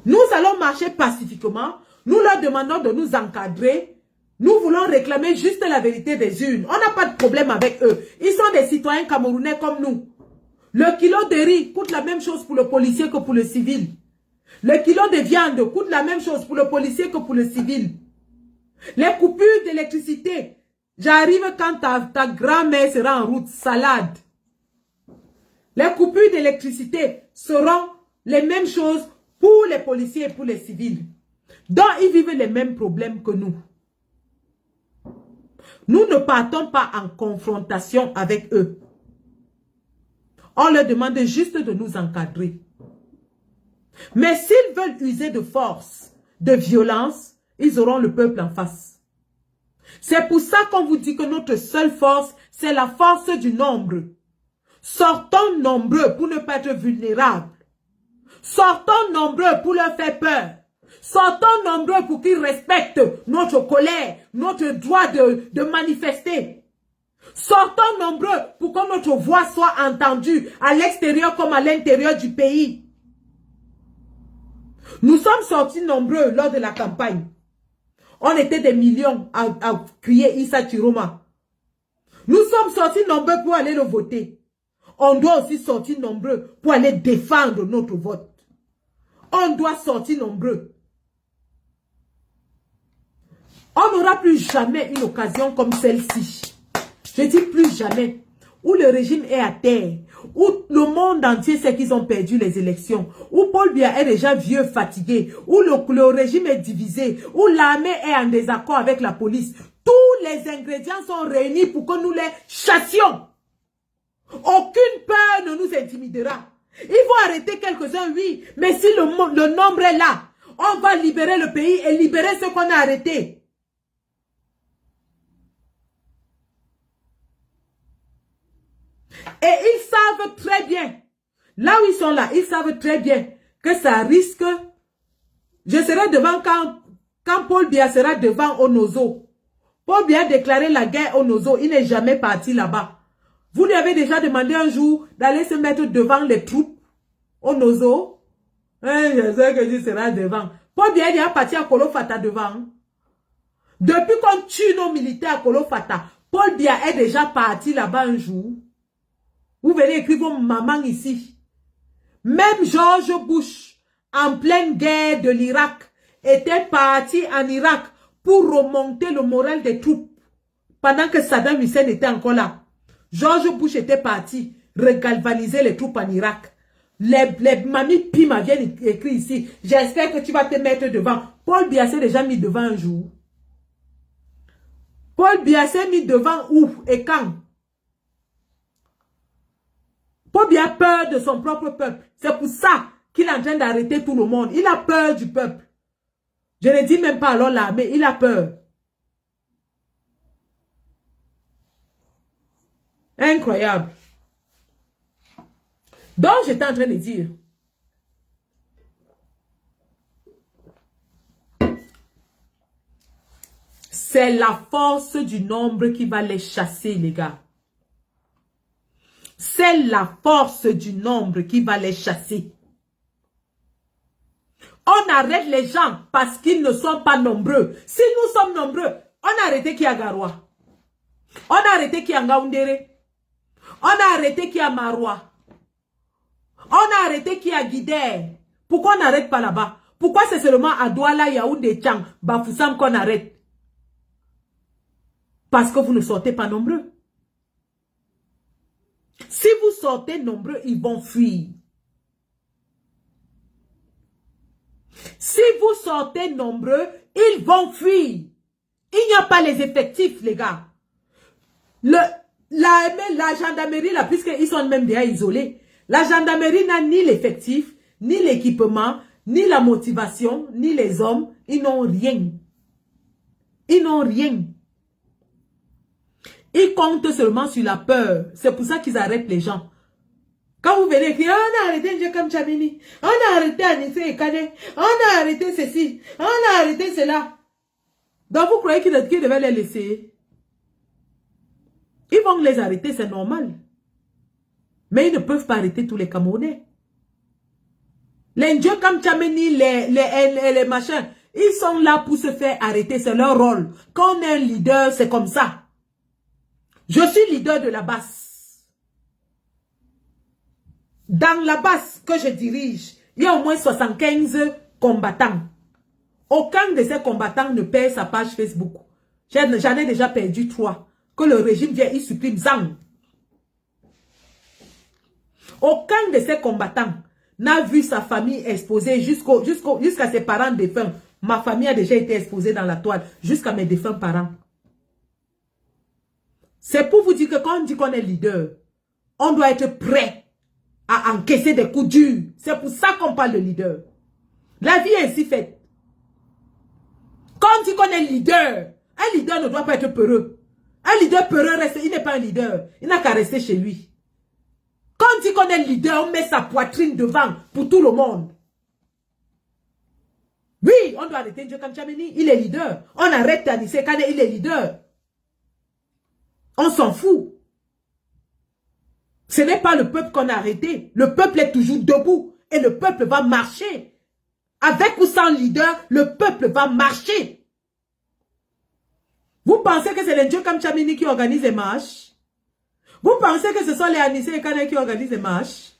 Nous allons marcher pacifiquement. Nous leur demandons de nous encadrer. Nous voulons réclamer juste la vérité des urnes. On n'a pas de problème avec eux. Ils sont des citoyens camerounais comme nous. Le kilo de riz coûte la même chose pour le policier que pour le civil. Le kilo de viande coûte la même chose pour le policier que pour le civil. Les coupures d'électricité, j'arrive quand ta grand-mère sera en route, salade. Les coupures d'électricité seront les mêmes choses pour les policiers et pour les civils. Donc, ils vivent les mêmes problèmes que nous. Nous ne partons pas en confrontation avec eux. On leur demande juste de nous encadrer. Mais s'ils veulent user de force, de violence, ils auront le peuple en face. C'est pour ça qu'on vous dit que notre seule force, c'est la force du nombre. Sortons nombreux pour ne pas être vulnérables. Sortons nombreux pour leur faire peur. Sortons nombreux pour qu'ils respectent notre colère, notre droit de manifester. Sortons nombreux pour que notre voix soit entendue à l'extérieur comme à l'intérieur du pays. Nous sommes sortis nombreux lors de la campagne. On était des millions à crier Issa Chiroma. Nous sommes sortis nombreux pour aller le voter. On doit aussi sortir nombreux pour aller défendre notre vote. On doit sortir nombreux. On n'aura plus jamais une occasion comme celle-ci. Je dis plus jamais. Où le régime est à terre. Où le monde entier sait qu'ils ont perdu les élections. Où Paul Biya est déjà vieux, fatigué. Où le régime est divisé. Où l'armée est en désaccord avec la police. Tous les ingrédients sont réunis pour que nous les chassions. Aucune peur ne nous intimidera. Ils vont arrêter quelques-uns, oui. Mais si le nombre est là, on va libérer le pays et libérer ceux qu'on a arrêtés. Et ils savent très bien, là où ils sont là, ils savent très bien que ça risque. Je serai devant quand Paul Biya sera devant Onozo. Paul Biya a déclaré la guerre au Nozo. Il n'est jamais parti là-bas. Vous lui avez déjà demandé un jour d'aller se mettre devant les troupes au Nozo. Je sais que tu seras devant. Paul Biya est déjà parti à Kolofata devant. Depuis qu'on tue nos militaires à Kolofata, Paul Biya est déjà parti là-bas un jour. Vous venez écrire vos mamans ici. Même George Bush, en pleine guerre de l'Irak, était parti en Irak pour remonter le moral des troupes. Pendant que Saddam Hussein était encore là. George Bush était parti regalvaniser les troupes en Irak. Les mamies Pima viennent écrire ici. J'espère que tu vas te mettre devant. Paul Biya s'est déjà mis devant un jour. Paul Biya s'est mis devant où et quand? Paul Biya a peur de son propre peuple. C'est pour ça qu'il est en train d'arrêter tout le monde. Il a peur du peuple. Je ne dis même pas alors l'armée, il a peur. Incroyable. Donc, j'étais en train de dire. C'est la force du nombre qui va les chasser, les gars. C'est la force du nombre qui va les chasser. On arrête les gens parce qu'ils ne sont pas nombreux. Si nous sommes nombreux, on a arrêté qui a Garoua. On a arrêté qui a Ngaoundéré. On a arrêté qui a Maroua. On a arrêté qui a Guidé. Pourquoi on n'arrête pas là-bas? Pourquoi c'est seulement à Douala, Yaoundé, Tchang, Bafoussam qu'on arrête? Parce que vous ne sortez pas nombreux. Si vous sortez nombreux, ils vont fuir. Si vous sortez nombreux, ils vont fuir. Il n'y a pas les effectifs, les gars. La gendarmerie, là, puisqu'ils sont même déjà isolés, la gendarmerie n'a ni l'effectif, ni l'équipement, ni la motivation, ni les hommes. Ils n'ont rien. Ils n'ont rien. Ils comptent seulement sur la peur. C'est pour ça qu'ils arrêtent les gens. Quand vous venez écrire, on a arrêté Dieu comme Chamini, on a arrêté Anissé et Kane, on a arrêté ceci, on a arrêté cela. Donc vous croyez qu'ils devaient les laisser? Ils vont les arrêter, c'est normal. Mais ils ne peuvent pas arrêter tous les Camerounais. Les Dieu comme Chamini, les machins, ils sont là pour se faire arrêter, c'est leur rôle. Quand on est un leader, c'est comme ça. Je suis leader de la base. Dans la base que je dirige, il y a au moins 75 combattants. Aucun de ces combattants ne paie sa page Facebook. J'en ai déjà perdu 3. Que le régime vient, il supprime Zang. Aucun de ces combattants n'a vu sa famille exposée jusqu'à ses parents défunts. Ma famille a déjà été exposée dans la toile, jusqu'à mes défunts parents. C'est pour vous dire que quand on dit qu'on est leader, on doit être prêt à encaisser des coups durs. C'est pour ça qu'on parle de leader. La vie est ainsi faite. Quand on dit qu'on est leader, un leader ne doit pas être peureux. Un leader peureux, il n'est pas un leader. Il n'a qu'à rester chez lui. Quand on dit qu'on est leader, on met sa poitrine devant pour tout le monde. Oui, on doit arrêter Njokam Tchameni, il est leader. On arrête Anissé Kane, il est leader. On s'en fout. Ce n'est pas le peuple qu'on a arrêté. Le peuple est toujours debout. Et le peuple va marcher. Avec ou sans leader, le peuple va marcher. Vous pensez que c'est les Njokam Tchameni qui organisent les marches? Vous pensez que ce sont les Anissé Kane qui organisent les marches?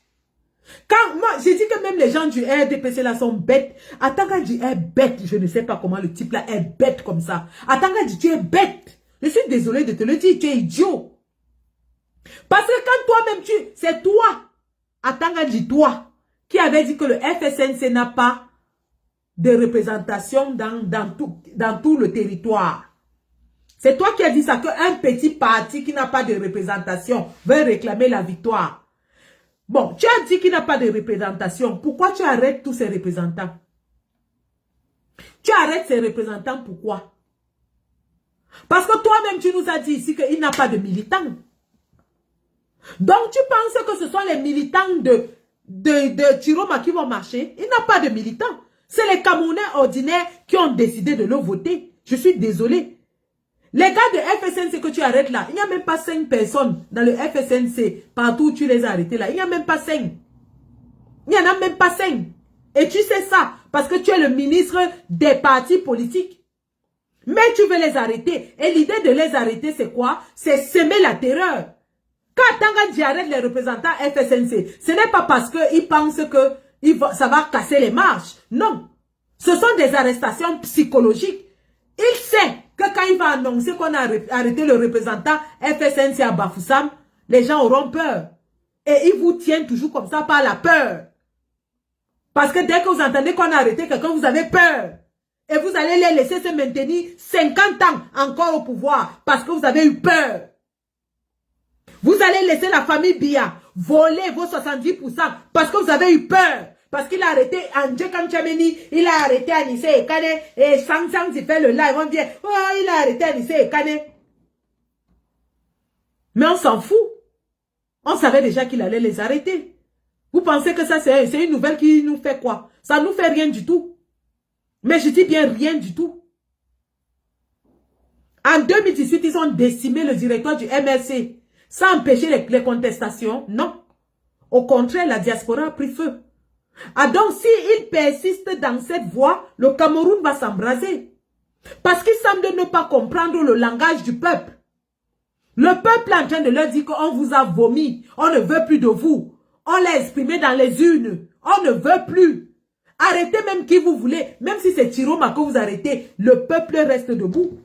Quand moi, j'ai dit que même les gens du RDPC là sont bêtes. Atanga dit est bête. Je ne sais pas comment le type là est bête comme ça. Atanga dit tu es bête. Je suis désolé de te le dire, tu es idiot. Parce que quand toi-même c'est toi, Atanga dit toi, qui avait dit que le FSNC n'a pas de représentation dans tout le territoire. C'est toi qui as dit ça, qu'un petit parti qui n'a pas de représentation veut réclamer la victoire. Bon, tu as dit qu'il n'a pas de représentation. Pourquoi tu arrêtes tous ces représentants? Tu arrêtes ces représentants, pourquoi? Parce que toi-même, tu nous as dit ici qu'il n'a pas de militants. Donc, tu penses que ce sont les militants de Chiroma qui vont marcher? Il n'a pas de militants. C'est les Camerounais ordinaires qui ont décidé de le voter. Je suis désolé. Les gars de FSNC que tu arrêtes là, il n'y a même pas 5 personnes dans le FSNC. Partout où tu les as arrêtés là, il n'y a même pas 5. Il n'y en a même pas 5. Et tu sais ça, parce que tu es le ministre des partis politiques. Mais tu veux les arrêter. Et l'idée de les arrêter, c'est quoi? C'est semer la terreur. Quand Tangadji arrête les représentants FSNC, ce n'est pas parce qu'ils pensent que ça va casser les marches. Non. Ce sont des arrestations psychologiques. Il sait que quand il va annoncer qu'on a arrêté le représentant FSNC à Bafoussam, les gens auront peur. Et ils vous tiennent toujours comme ça par la peur. Parce que dès que vous entendez qu'on a arrêté quelqu'un, vous avez peur. Et vous allez les laisser se maintenir 50 ans encore au pouvoir parce que vous avez eu peur. Vous allez laisser la famille Biya voler vos 70% parce que vous avez eu peur. Parce qu'il a arrêté Njokam Tchameni, il a arrêté Anissé Ekane, et Sang il fait le live, on dit, oh, il a arrêté Anissé Ekane. Mais on s'en fout. On savait déjà qu'il allait les arrêter. Vous pensez que ça, c'est une nouvelle qui nous fait quoi? Ça ne nous fait rien du tout. Mais je dis bien rien du tout. En 2018, ils ont décimé le directeur du MLC sans empêcher les contestations. Non. Au contraire, la diaspora a pris feu. Ah donc, s'il persiste dans cette voie, le Cameroun va s'embraser. Parce qu'il semble ne pas comprendre le langage du peuple. Le peuple est en train de leur dire qu'on vous a vomi. On ne veut plus de vous. On l'a exprimé dans les urnes. On ne veut plus. Arrêtez même qui vous voulez. Même si c'est Chiroma que vous arrêtez, le peuple reste debout.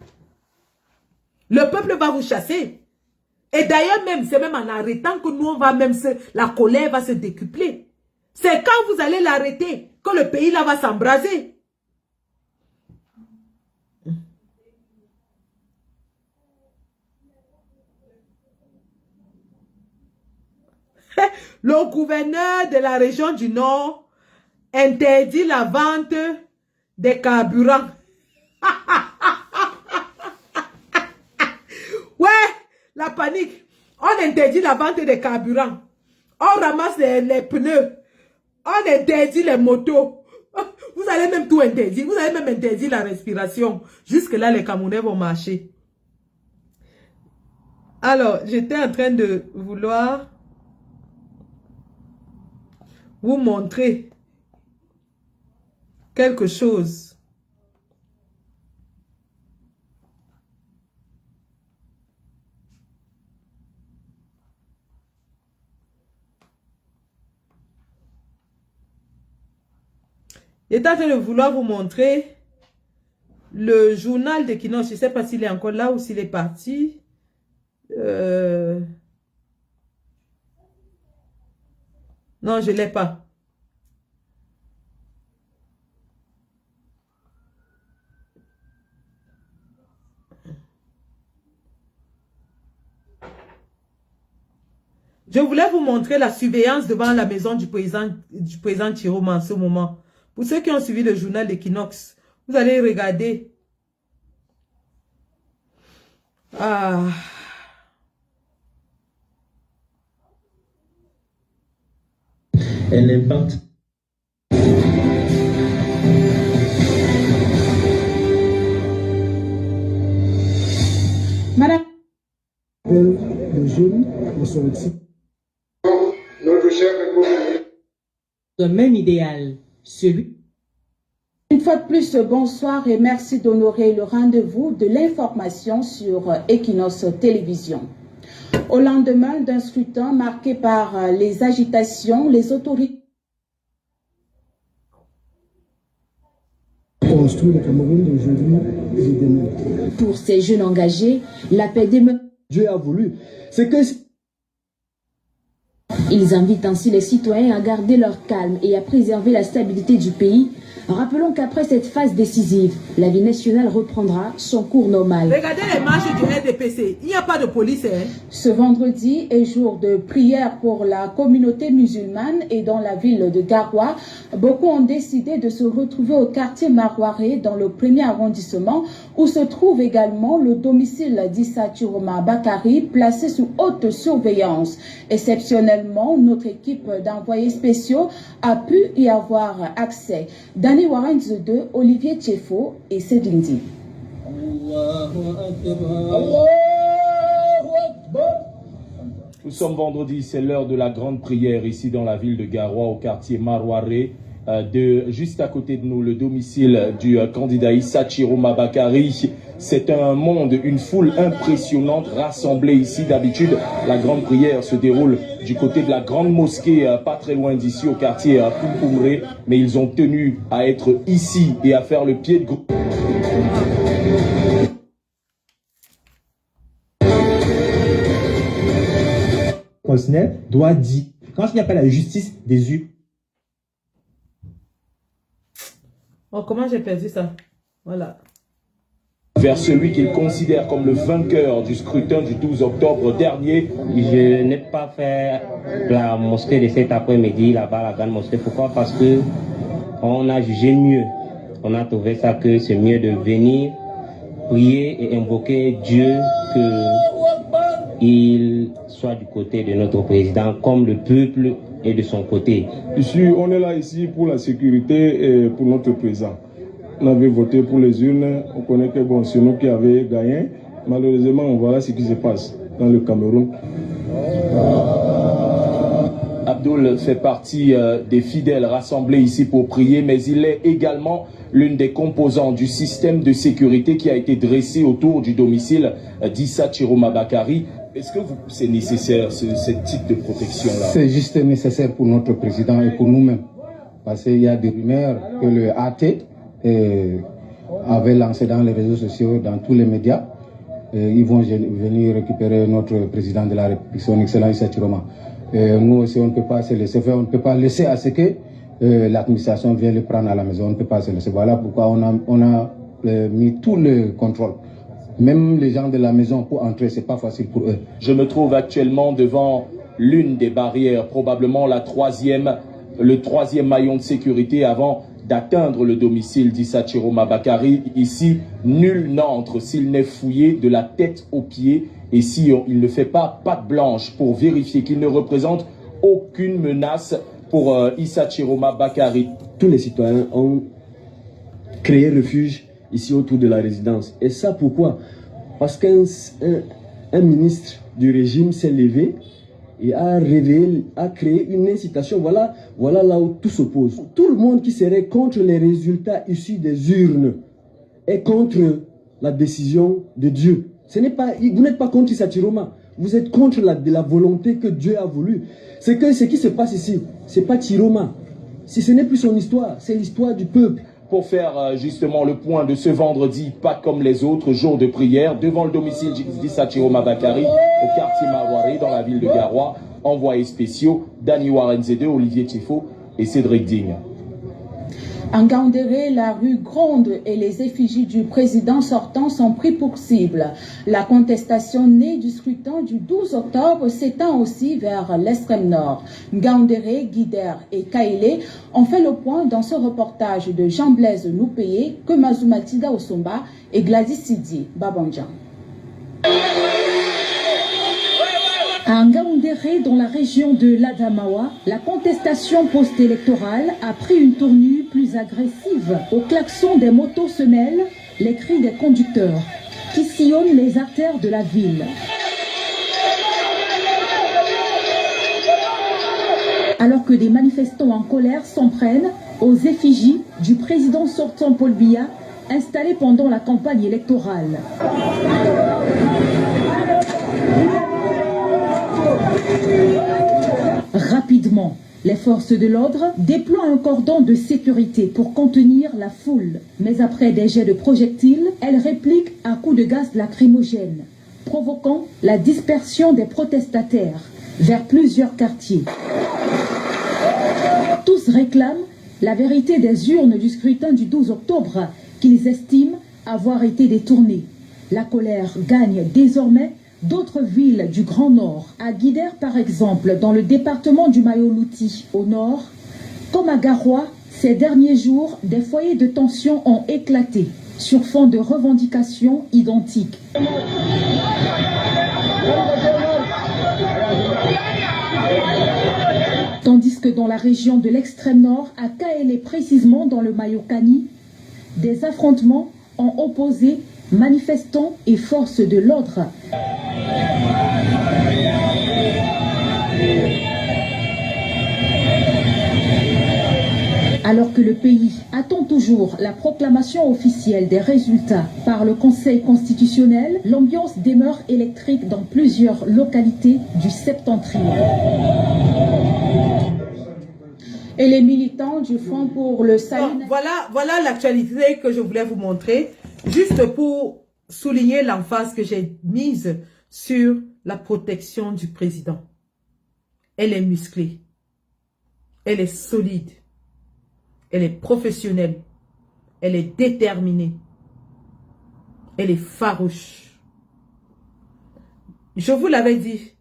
Le peuple va vous chasser. Et d'ailleurs même, c'est même en arrêtant que nous, on va même la colère va se décupler. C'est quand vous allez l'arrêter que le pays là va s'embraser. Le gouverneur de la région du Nord interdit la vente des carburants. Ouais, la panique. On interdit la vente des carburants. On ramasse les pneus. On interdit les motos. Vous allez même tout interdire. Vous allez même interdire la respiration. Jusque-là, les Camerounais vont marcher. Alors, j'étais en train de vouloir vous montrer quelque chose. J'étais en train de vouloir vous montrer le journal de Kinos. Je ne sais pas s'il est encore là ou s'il est parti. Non, je ne l'ai pas. Je voulais vous montrer la surveillance devant la maison du président Chiroma en ce moment. Pour ceux qui ont suivi le journal d'Equinox, vous allez regarder. Ah. Elle impacte. Madame. Le jeune de son Notre cher République. Le même idéal, celui. Une fois de plus, bonsoir et merci d'honorer le rendez-vous de l'information sur Equinox Télévision. Au lendemain d'un scrutin marqué par les agitations, les autorités construire le Cameroun d'aujourd'hui et demain. Pour ces jeunes engagés, la paix demeure. Dieu a voulu. C'est que ils invitent ainsi les citoyens à garder leur calme et à préserver la stabilité du pays. Rappelons qu'après cette phase décisive, la vie nationale reprendra son cours normal. Regardez les marches du RDPC. Il n'y a pas de police. Hein? Ce vendredi est jour de prière pour la communauté musulmane et dans la ville de Garoua, beaucoup ont décidé de se retrouver au quartier Marouaré dans le 1er arrondissement où se trouve également le domicile d'Issa Chiroma Bakari placé sous haute surveillance. Exceptionnellement, notre équipe d'envoyés spéciaux a pu y avoir accès. Danny Warrens 2, Olivier Tchefo et Sedlindi. Nous sommes vendredi, c'est l'heure de la grande prière ici dans la ville de Garoua au quartier Marouaré. Juste à côté de nous, le domicile du candidat Issa Chiroma Bakari. C'est un monde, une foule impressionnante rassemblée ici. D'habitude, la grande prière se déroule du côté de la grande mosquée, pas très loin d'ici, au quartier Poumpoumré. Mais ils ont tenu à être ici et à faire le pied de groupe. Doit dire, quand il n'y a pas la justice des yeux. Oh, comment j'ai perdu ça? Voilà. Vers celui qu'il considère comme le vainqueur du scrutin du 12 octobre dernier. Je n'ai pas fait la mosquée de cet après-midi, là-bas, la grande mosquée. Pourquoi? Parce que on a jugé mieux. On a trouvé ça que c'est mieux de venir prier et invoquer Dieu qu'il soit du côté de notre président, comme le peuple est de son côté. Ici, on est là ici pour la sécurité et pour notre président. On avait voté pour les urnes, on connaît que bon, c'est nous qui avions gagné. Malheureusement, voilà ce qui se passe dans le Cameroun. Abdoul fait partie des fidèles rassemblés ici pour prier, mais il est également l'une des composantes du système de sécurité qui a été dressé autour du domicile d'Issa Chiroma Bakari. Est-ce que c'est nécessaire, ce type de protection-là? C'est juste nécessaire pour notre président et pour nous-mêmes. Parce qu'il y a des rumeurs que le AT avait lancé dans les réseaux sociaux, dans tous les médias. Ils vont venir récupérer notre président de la République, son excellence Issa Chiroma. Nous aussi, on ne peut pas se laisser faire, on ne peut pas laisser à ce que l'administration vienne le prendre à la maison. On ne peut pas se laisser. Voilà pourquoi on a mis tout le contrôle. Même les gens de la maison, pour entrer, c'est pas facile pour eux. Je me trouve actuellement devant l'une des barrières, probablement le troisième maillon de sécurité avant d'atteindre le domicile d'Issa Chiroma Bakari. Ici, nul n'entre s'il n'est fouillé de la tête aux pieds et si il ne fait pas patte blanche pour vérifier qu'il ne représente aucune menace pour Issa Chiroma Bakari. Tous les citoyens ont créé refuge ici autour de la résidence. Et ça pourquoi? Parce qu'un ministre du régime s'est levé et a créé une incitation. Voilà là où tout s'oppose. Tout le monde qui serait contre les résultats issus des urnes est contre la décision de Dieu. Vous n'êtes pas contre Issa Chiroma. Vous êtes contre la volonté que Dieu a voulu. C'est que ce qui se passe ici, c'est pas Chiroma. Ce n'est plus son histoire, c'est l'histoire du peuple. Pour faire justement le point de ce vendredi, pas comme les autres jours de prière, devant le domicile d'Issa Chiroma Bakari, au quartier Marouaré, dans la ville de Garoua, envoyés spéciaux, Danny Warrens 2, Olivier Tchefo et Cédric Digne. En Ngaoundéré, la rue Grande et les effigies du président sortant sont pris pour cible. La contestation née du scrutin du 12 octobre s'étend aussi vers l'extrême nord. Ngaoundéré, Guider et Kaélé ont fait le point dans ce reportage de Jean-Blaise Noupéé, Kemazumatida Osomba et Gladys Sidi Babandjan. À Ngaoundéré, dans la région de l'Adamawa, la contestation post-électorale a pris une tournure plus agressive. Au klaxon des motos se mêlent les cris des conducteurs qui sillonnent les artères de la ville. Alors que des manifestants en colère s'en prennent aux effigies du président sortant Paul Biya installé pendant la campagne électorale. Rapidement, les forces de l'ordre déploient un cordon de sécurité pour contenir la foule. Mais après des jets de projectiles, elles répliquent à coups de gaz lacrymogène, provoquant la dispersion des protestataires vers plusieurs quartiers. Tous réclament la vérité des urnes du scrutin du 12 octobre qu'ils estiment avoir été détournées. La colère gagne désormais d'autres villes du Grand Nord, à Guider par exemple, dans le département du Mayo-Louti, au nord, comme à Garoua, ces derniers jours, des foyers de tension ont éclaté sur fond de revendications identiques. Tandis que dans la région de l'extrême nord, à Kaélé précisément dans le Mayokani, des affrontements ont opposé manifestants et forces de l'ordre. Alors que le pays attend toujours la proclamation officielle des résultats par le Conseil constitutionnel, l'ambiance demeure électrique dans plusieurs localités du septentrion. Et les militants du Front pour le Salut... Voilà l'actualité que je voulais vous montrer, juste pour souligner l'emphase que j'ai mise sur la protection du président. Elle est musclée, elle est solide, elle est professionnelle, elle est déterminée, elle est farouche. Je vous l'avais dit,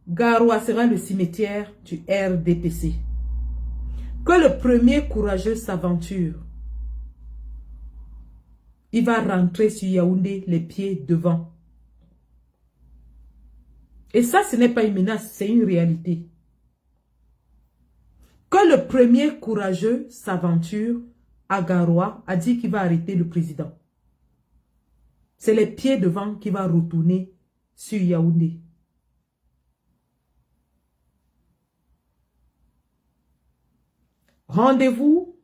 Garoua sera le cimetière du RDPC. Que le premier courageux s'aventure. Il va rentrer sur Yaoundé les pieds devant. Et ça, ce n'est pas une menace, c'est une réalité. Que le premier courageux s'aventure à Garoua a dit qu'il va arrêter le président. C'est les pieds devant qui va retourner sur Yaoundé. Rendez-vous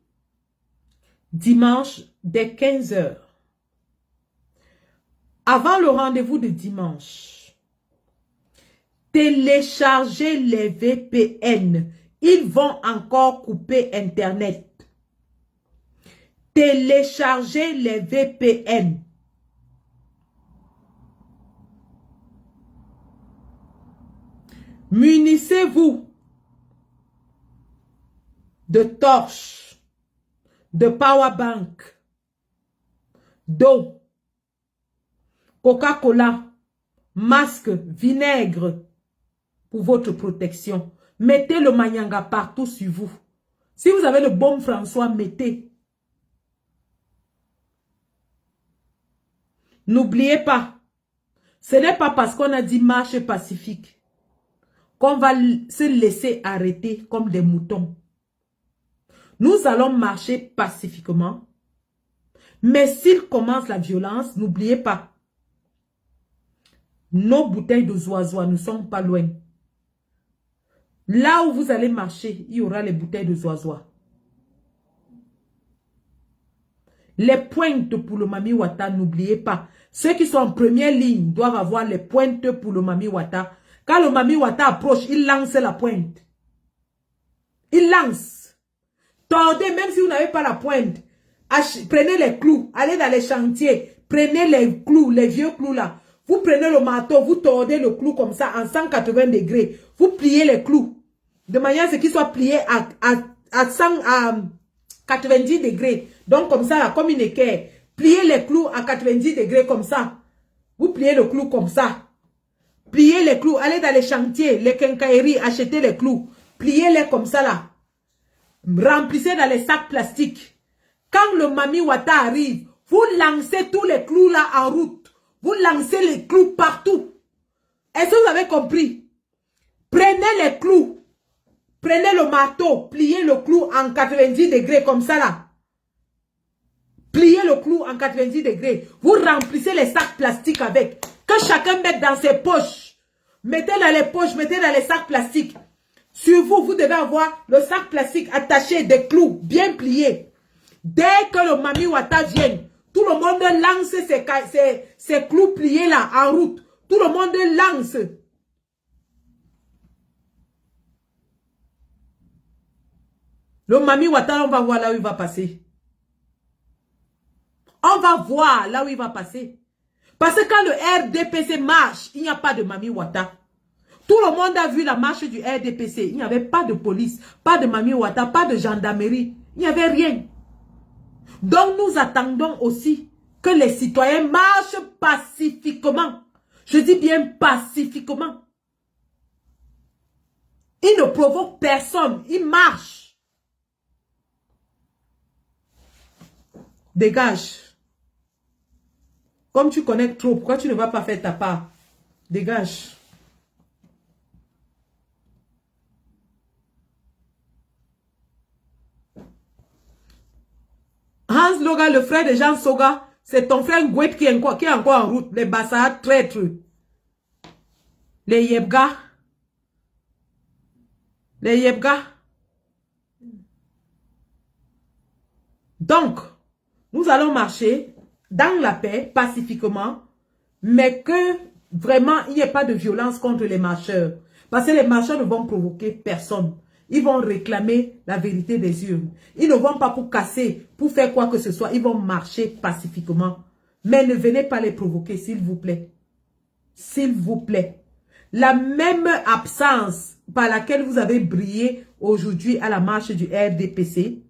dimanche dès 15 h. Avant le rendez-vous de dimanche, téléchargez les VPN. Ils vont encore couper Internet. Téléchargez les VPN. Munissez-vous de torches, de powerbank, d'eau, Coca-Cola, masque, vinaigre pour votre protection. Mettez le manyanga partout sur vous. Si vous avez le bon François, mettez. N'oubliez pas, ce n'est pas parce qu'on a dit marche pacifique qu'on va se laisser arrêter comme des moutons. Nous allons marcher pacifiquement. Mais s'il commence la violence, n'oubliez pas, nos bouteilles de zoazoa ne sont pas loin. Là où vous allez marcher, il y aura les bouteilles de zoazoa. Les pointes pour le Mami Wata, n'oubliez pas. Ceux qui sont en première ligne doivent avoir les pointes pour le Mami Wata. Quand le Mami Wata approche, il lance la pointe. Il lance. Tordez, même si vous n'avez pas la pointe. Prenez les clous, allez dans les chantiers. Prenez les clous, les vieux clous là. Vous prenez le marteau, vous tordez le clou comme ça en 180 degrés. Vous pliez les clous. De manière à ce qu'ils soient pliés à 90 degrés. Donc comme ça, là, comme une équerre. Pliez les clous à 90 degrés comme ça. Vous pliez le clou comme ça. Pliez les clous. Allez dans les chantiers, les quincailleries, achetez les clous. Pliez-les comme ça là. Remplissez dans les sacs plastiques. Quand le Mami Wata arrive, vous lancez tous les clous là en route. Vous lancez les clous partout. Est-ce que vous avez compris? Prenez les clous. Prenez le marteau. Pliez le clou en 90 degrés comme ça là. Pliez le clou en 90 degrés. Vous remplissez les sacs plastiques avec. Que chacun mette dans ses poches. Mettez dans les poches, mettez dans les sacs plastiques. Sur vous, vous devez avoir le sac plastique attaché des clous bien pliés. Dès que le Mami Wata vienne, tout le monde lance ces clous pliés là en route. Tout le monde lance. Le Mami Wata, on va voir là où il va passer. On va voir là où il va passer. Parce que quand le RDPC marche, il n'y a pas de Mami Wata. Tout le monde a vu la marche du RDPC. Il n'y avait pas de police, pas de Mami Wata, pas de gendarmerie. Il n'y avait rien. Donc nous attendons aussi que les citoyens marchent pacifiquement. Je dis bien pacifiquement. Ils ne provoquent personne. Ils marchent. Dégage. Comme tu connais trop, pourquoi tu ne vas pas faire ta part? Dégage. Hans Loga, le frère de Jean Soga, c'est ton frère Ngouet qui est encore en route. Les Bassa traîtres. Les Yebga. Les Yebga. Donc, nous allons marcher dans la paix, pacifiquement, mais que vraiment, il n'y ait pas de violence contre les marcheurs. Parce que les marcheurs ne vont provoquer personne. Ils vont réclamer la vérité des urnes. Ils ne vont pas pour casser, pour faire quoi que ce soit. Ils vont marcher pacifiquement. Mais ne venez pas les provoquer, s'il vous plaît. S'il vous plaît. La même absence par laquelle vous avez brillé aujourd'hui à la marche du RDPC,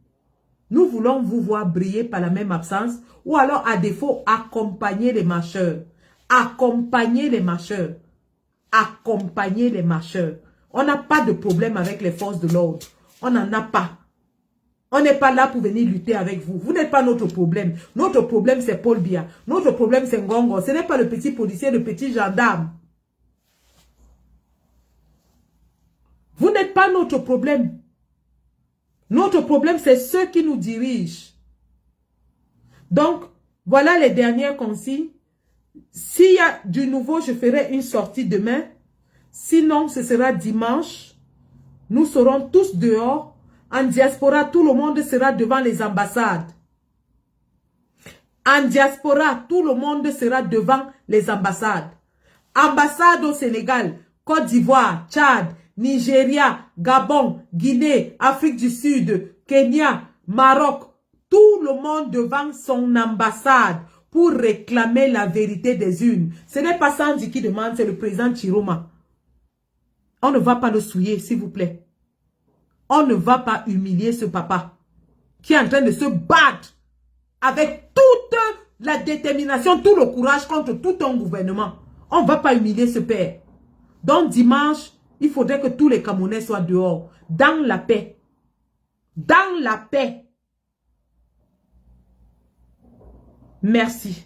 nous voulons vous voir briller par la même absence ou alors à défaut accompagner les marcheurs. Accompagner les marcheurs. Accompagner les marcheurs. On n'a pas de problème avec les forces de l'ordre. On n'en a pas. On n'est pas là pour venir lutter avec vous. Vous n'êtes pas notre problème. Notre problème, c'est Paul Biya. Notre problème, c'est Ngongo. Ce n'est pas le petit policier, le petit gendarme. Vous n'êtes pas notre problème. Notre problème, c'est ceux qui nous dirigent. Donc, voilà les dernières consignes. S'il y a du nouveau, je ferai une sortie demain. Sinon, ce sera dimanche. Nous serons tous dehors. En diaspora, tout le monde sera devant les ambassades. En diaspora, tout le monde sera devant les ambassades. Ambassade au Sénégal, Côte d'Ivoire, Tchad, Nigeria, Gabon, Guinée, Afrique du Sud, Kenya, Maroc. Tout le monde devant son ambassade pour réclamer la vérité des urnes. Ce n'est pas Sandy qui demande, c'est le président Chiroma. On ne va pas le souiller, s'il vous plaît. On ne va pas humilier ce papa qui est en train de se battre avec toute la détermination, tout le courage contre tout un gouvernement. On ne va pas humilier ce père. Donc dimanche, il faudrait que tous les Camerounais soient dehors, dans la paix. Dans la paix. Merci.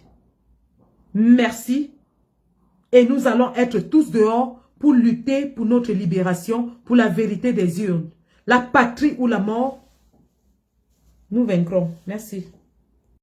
Merci. Et nous allons être tous dehors pour lutter pour notre libération, pour la vérité des urnes. La patrie ou la mort, nous vaincrons. Merci.